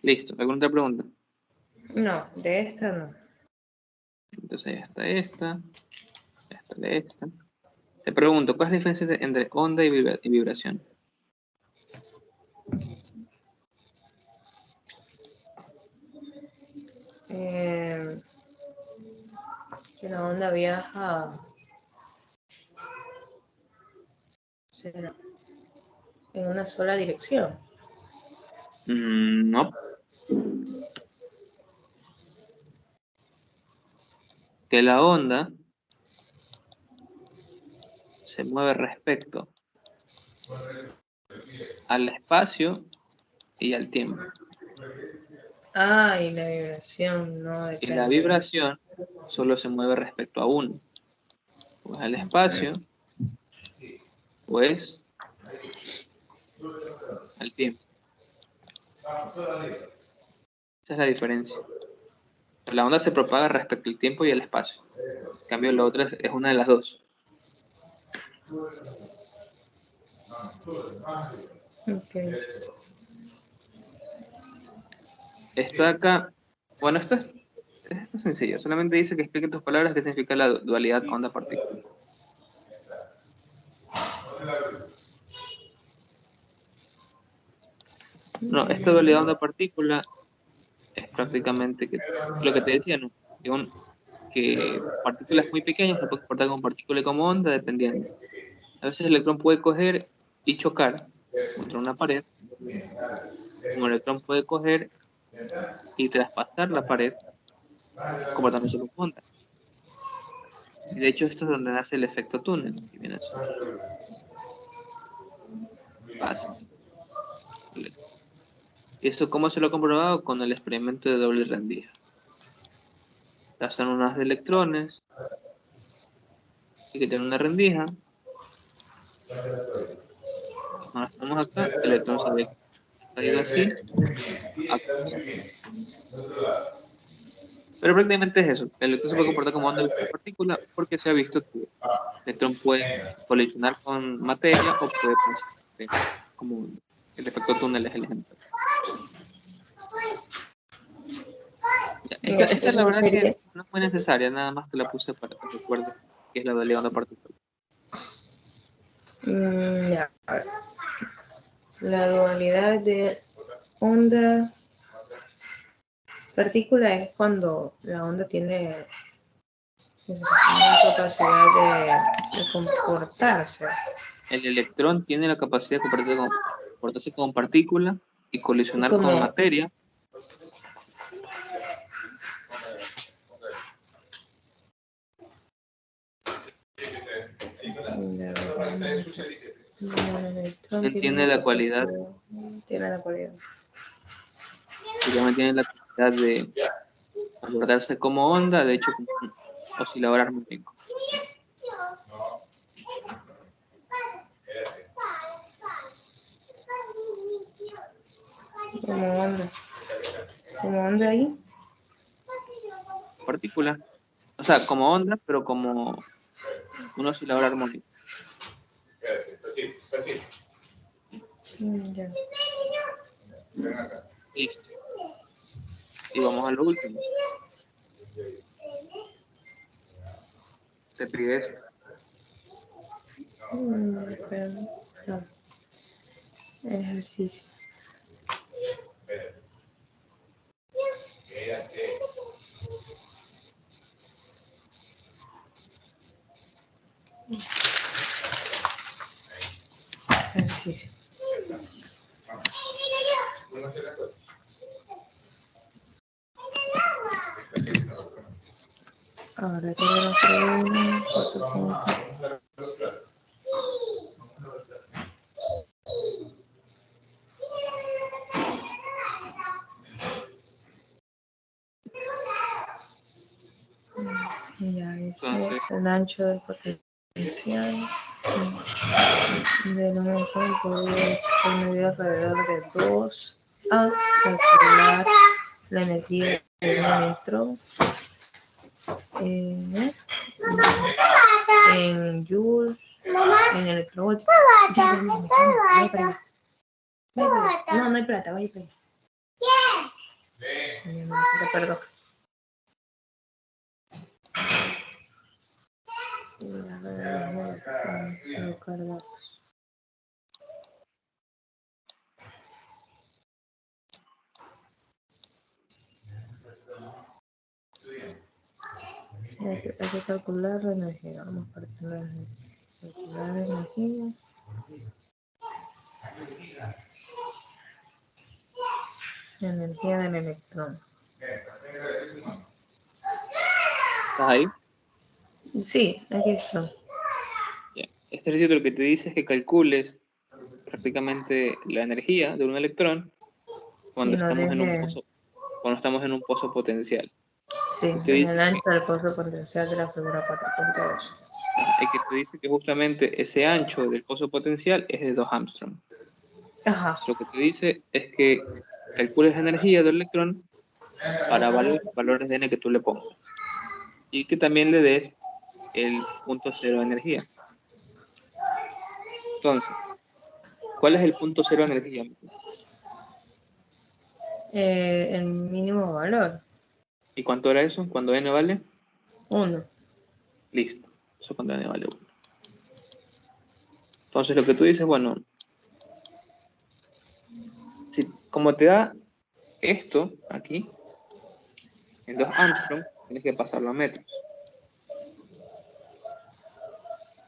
Listo. ¿Alguna otra pregunta? No, de esta no. Entonces ya está esta de esta. Te pregunto, ¿cuál es la diferencia entre onda y vibración? Que la onda viaja. ¿Será? En una sola dirección. No. Que la onda se mueve respecto al espacio y al tiempo. Y la vibración no Y la depende. vibración solo se mueve respecto a uno. Pues al espacio, pues al tiempo. Esa es la diferencia. La onda se propaga respecto al tiempo y al espacio. En cambio, la otra es una de las dos. Okay. Está acá. Bueno, esto es sencillo. Solamente dice que explique en tus palabras qué significa la dualidad onda-partícula. No, esta dualidad onda-partícula es prácticamente lo que te decía, ¿no? Que partículas muy pequeñas se pueden comportar como partícula y como onda, dependiendo. A veces el electrón puede coger y chocar contra una pared, como el electrón puede coger y traspasar la pared, comportándose como onda. Y de hecho, esto es donde nace el efecto túnel, que viene así. Fácil. ¿Y esto cómo se lo ha comprobado? Con el experimento de doble rendija. Hacen unas de electrones y que tienen una rendija. Cuando estamos acá, el electrón se ha ido así. Acá. Pero prácticamente es eso. El electrón se puede comportar como onda de partícula porque se ha visto que el electrón puede colisionar con materia o puede pasar como el efecto túnel es el ejemplo. Esta la verdad que no es muy necesaria, nada más te la puse para que recuerdes que es la dualidad onda-partícula. Ya. La dualidad de onda partícula es cuando la onda tiene una capacidad de comportarse. El electrón tiene la capacidad de comportarse como partícula y colisionar con materia. Él tiene la cualidad. Tiene la cualidad. Y también tiene la capacidad de comportarse como onda, de hecho, como un oscilador armónico. Como onda. Como onda ahí. Partícula. O sea, como onda, pero como un oscilador armónico. Ya. Listo. Y vamos a lo último. Te pide esto. Espera, no. Ejercicio. Ejercicio. Ahora quiero hacer un ya dice Entonces, el ancho del potencial del electrón podría ser medido alrededor de 2 a calcular la energía de un electrón en joules en electrovóltico. No, no hay plata, vaya para allá. Perdón. Hay que calcular la energía. Vamos a partir de calcular la energía. La energía del electrón. ¿estás ahí? Sí, aquí está. Ya. Este ejercicio lo que te dice es que calcules prácticamente la energía de un electrón cuando estamos en un pozo potencial. Sí, Y te en dice el ancho del pozo potencial de la figura 4.2. y que te dice que justamente ese ancho del pozo potencial es de 2 Armstrong. Ajá. Lo que te dice es que calcules la energía del electrón para valores de n que tú le pongas. Y que también le des el punto cero de energía. Entonces, ¿cuál es el punto cero de energía? El mínimo valor. ¿Y cuánto era eso? ¿Cuándo n vale? 1. Listo. Eso cuando n vale 1. Entonces, lo que tú dices, bueno, si, como te da esto aquí, en 2 Armstrong, tienes que pasarlo a metros.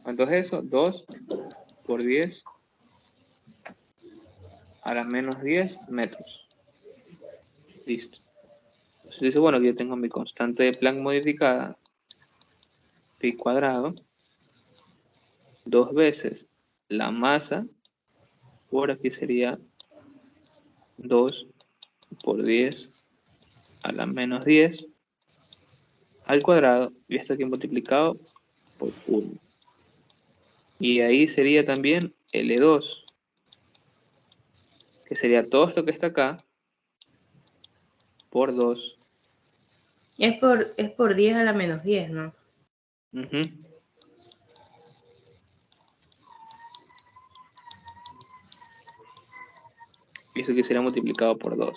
Entonces eso, 2 por 10 a la menos 10 metros. Listo. Entonces dice, bueno, aquí yo tengo mi constante de Planck modificada, pi cuadrado, 2 veces la masa, por aquí sería 2 por 10 a la menos 10 al cuadrado, y esto aquí multiplicado por 1. Y ahí sería también L2, que sería todo esto que está acá, por 2. Es por 10 a la menos 10, ¿no? Y eso que será multiplicado por 2.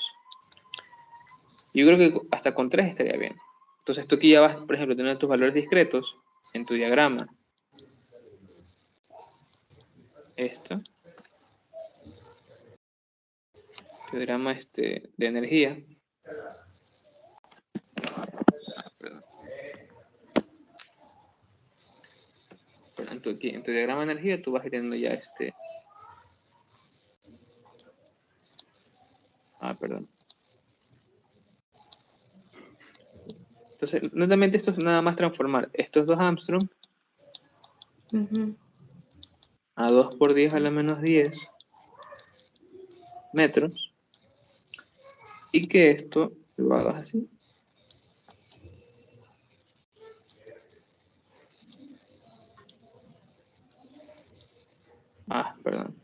Yo creo que hasta con 3 estaría bien. Entonces tú aquí ya vas, por ejemplo, teniendo tus valores discretos en tu diagrama. Esto. Tu diagrama de energía. En tu diagrama de energía tú vas teniendo ya perdón. Entonces, netamente esto es nada más transformar estos 2 Armstrong a 2 por 10 a la menos 10 metros, y que esto lo hagas así. Perdón.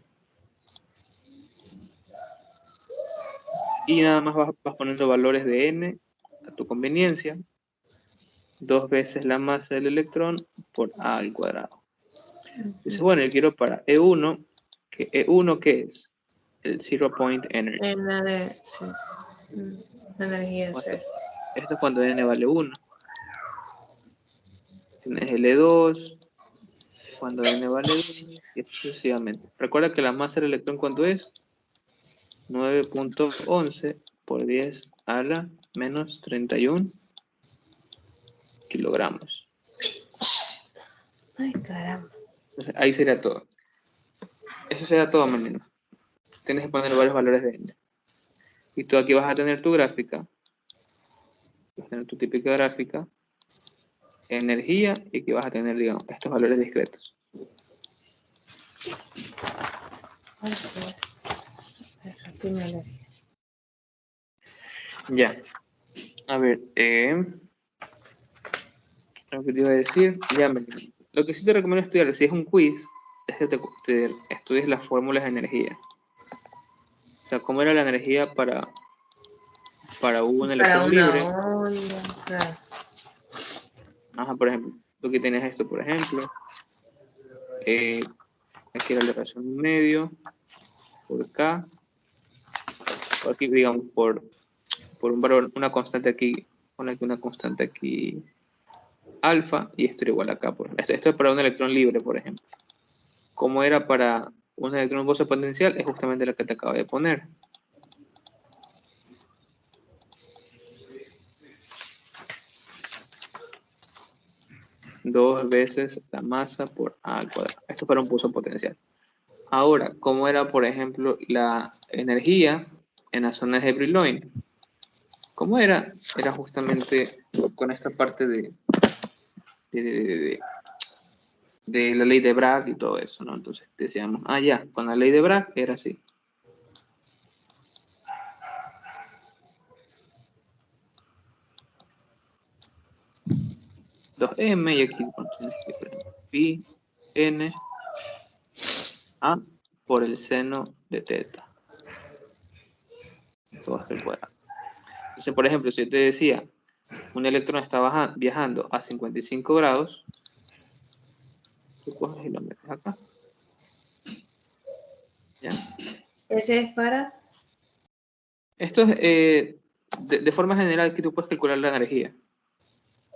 Y nada más vas poniendo valores de n a tu conveniencia. 2 veces la masa del electrón por a al cuadrado. Dice, bueno, yo quiero para E1, que E1, ¿qué es? El 0 point energy. Sí. Energía Esto, cero. esto es cuando n vale 1. Tienes L2, cuando n vale 2, y así sucesivamente. Recuerda que la masa del electrón, ¿cuánto es? 9.11 por 10 a la menos 31 kilogramos. Ay, caramba. Entonces, ahí sería todo. Eso sería todo, menos. Tienes que poner varios valores de n. Y tú aquí vas a tener tu gráfica. Vas a tener tu típica gráfica. Energía. Y aquí vas a tener, digamos, estos valores discretos. Ay, esa es mi energía. Ya. A ver, lo que te iba a decir, ya me... Lo que sí te recomiendo estudiar, si es un quiz, es que te estudies las fórmulas de energía. O sea, cómo era la energía para un Para electrón una libre. onda, claro. Ajá, por ejemplo, tú aquí tienes esto, por ejemplo. Aquí era la relación medio por K. Por aquí, digamos, por un valor, una constante aquí, pon aquí una constante aquí alfa, y esto era igual acá. Esto es para un electrón libre, por ejemplo. Como era para un electrón bolsa potencial, es justamente la que te acabo de poner. Dos veces la masa por A al cuadrado. Esto es para un pulso potencial. Ahora, ¿cómo era, por ejemplo, la energía en la zona de Brillouin? ¿Cómo era? Era justamente con esta parte de la ley de Bragg y todo eso, ¿no? Entonces decíamos, ya, con la ley de Bragg era así. Dos m y aquí tienes que, por ejemplo, pi n a por el seno de teta. Todo esto al cuadrado. Entonces, por ejemplo, si yo te decía, un electrón está viajando a 55 grados, tú coges y lo metes acá. ¿Ya? Ese es para. Esto es, de forma general, que tú puedes calcular la energía.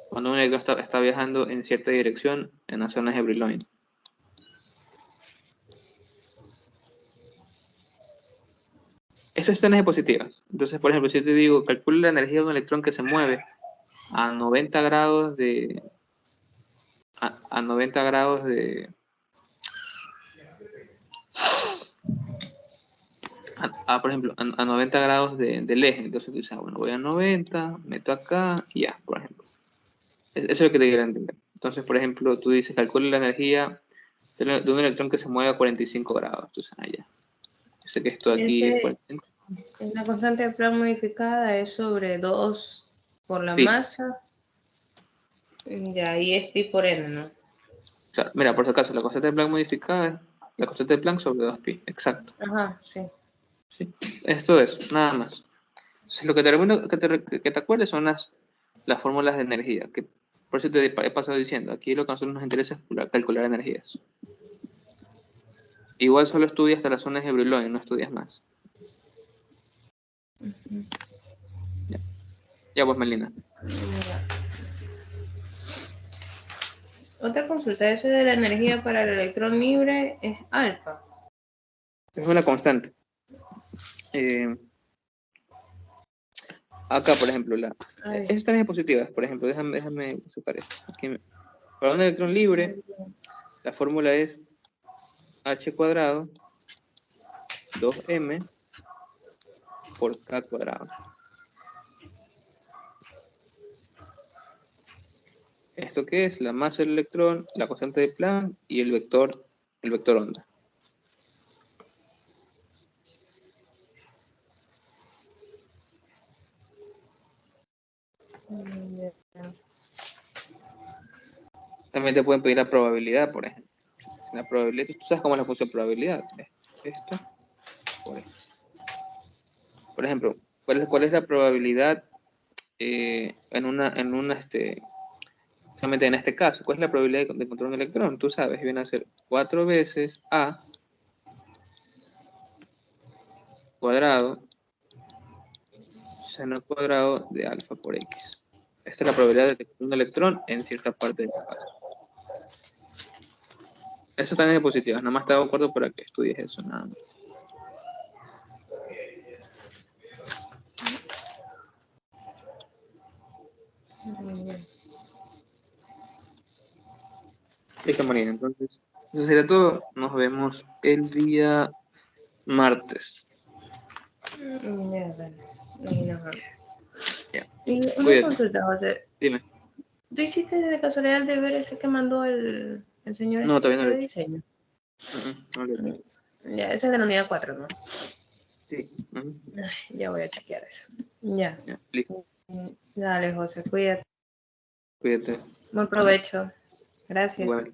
Cuando un electrón está viajando en cierta dirección en las zonas de Brillouin. Eso es energías positivas. Entonces, por ejemplo, si yo te digo, calcula la energía de un electrón que se mueve a 90 grados de... A 90 grados de... por ejemplo, a 90 grados del eje. Entonces tú dices, bueno, voy a 90, meto acá y ya, por ejemplo. Eso es lo que te quiero entender. Entonces, por ejemplo, tú dices, calcula la energía de un electrón que se mueve a 45 grados. Entonces, ya. Yo sé que esto aquí es Este 45. es la constante de Planck modificada, es sobre 2 por la Pi. masa. Ya, y es pi por n, ¿no? O sea, mira, por si acaso, la constante de Planck modificada es la constante de Planck sobre 2pi. Exacto. Ajá, sí. ¿Sí? Esto es, nada más. Entonces, lo que te recomiendo que te acuerdes son las fórmulas de energía. Que por eso te he pasado diciendo, aquí lo que a nosotros nos interesa es calcular energías. Igual solo estudias hasta las zonas de Brillouin, no estudias más. Ya pues, Melina. Otra consulta, eso de la energía para el electrón libre es alfa. Es una constante. Acá, por ejemplo, esas energías positivas, por ejemplo, déjame sacar esto. Aquí, para un electrón libre, la fórmula es h cuadrado 2m por k cuadrado. ¿Esto qué es? La masa del electrón, la constante de Planck y el vector onda. También te pueden pedir la probabilidad, por ejemplo. Si la probabilidad, tú sabes cómo es la función probabilidad. Esto por esto. Por ejemplo, ¿cuál es la probabilidad solamente en este caso? ¿Cuál es la probabilidad de encontrar un electrón? Tú sabes, viene a ser 4 veces A cuadrado seno cuadrado de alfa por x. Esta es la probabilidad de detectar un electrón en cierta parte del espacio. Eso también es positivo, nada más te de acuerdo para que estudies eso, nada más. Listo, Marina, entonces, eso sería todo. Nos vemos el día martes. Ya, vale. Ahí nos vemos. Ya, Y una cuídate. consulta, José. Dime. ¿Tú hiciste de casualidad el deber ese que mandó el señor No, todavía no lo de he hecho. diseño? No lo he hecho. Ya, ese es de la unidad 4, ¿no? Sí. Ay, ya voy a chequear eso. Ya. Ya, listo. Dale, José, cuídate. Cuídate. Buen Bye. provecho. Gracias. Igual.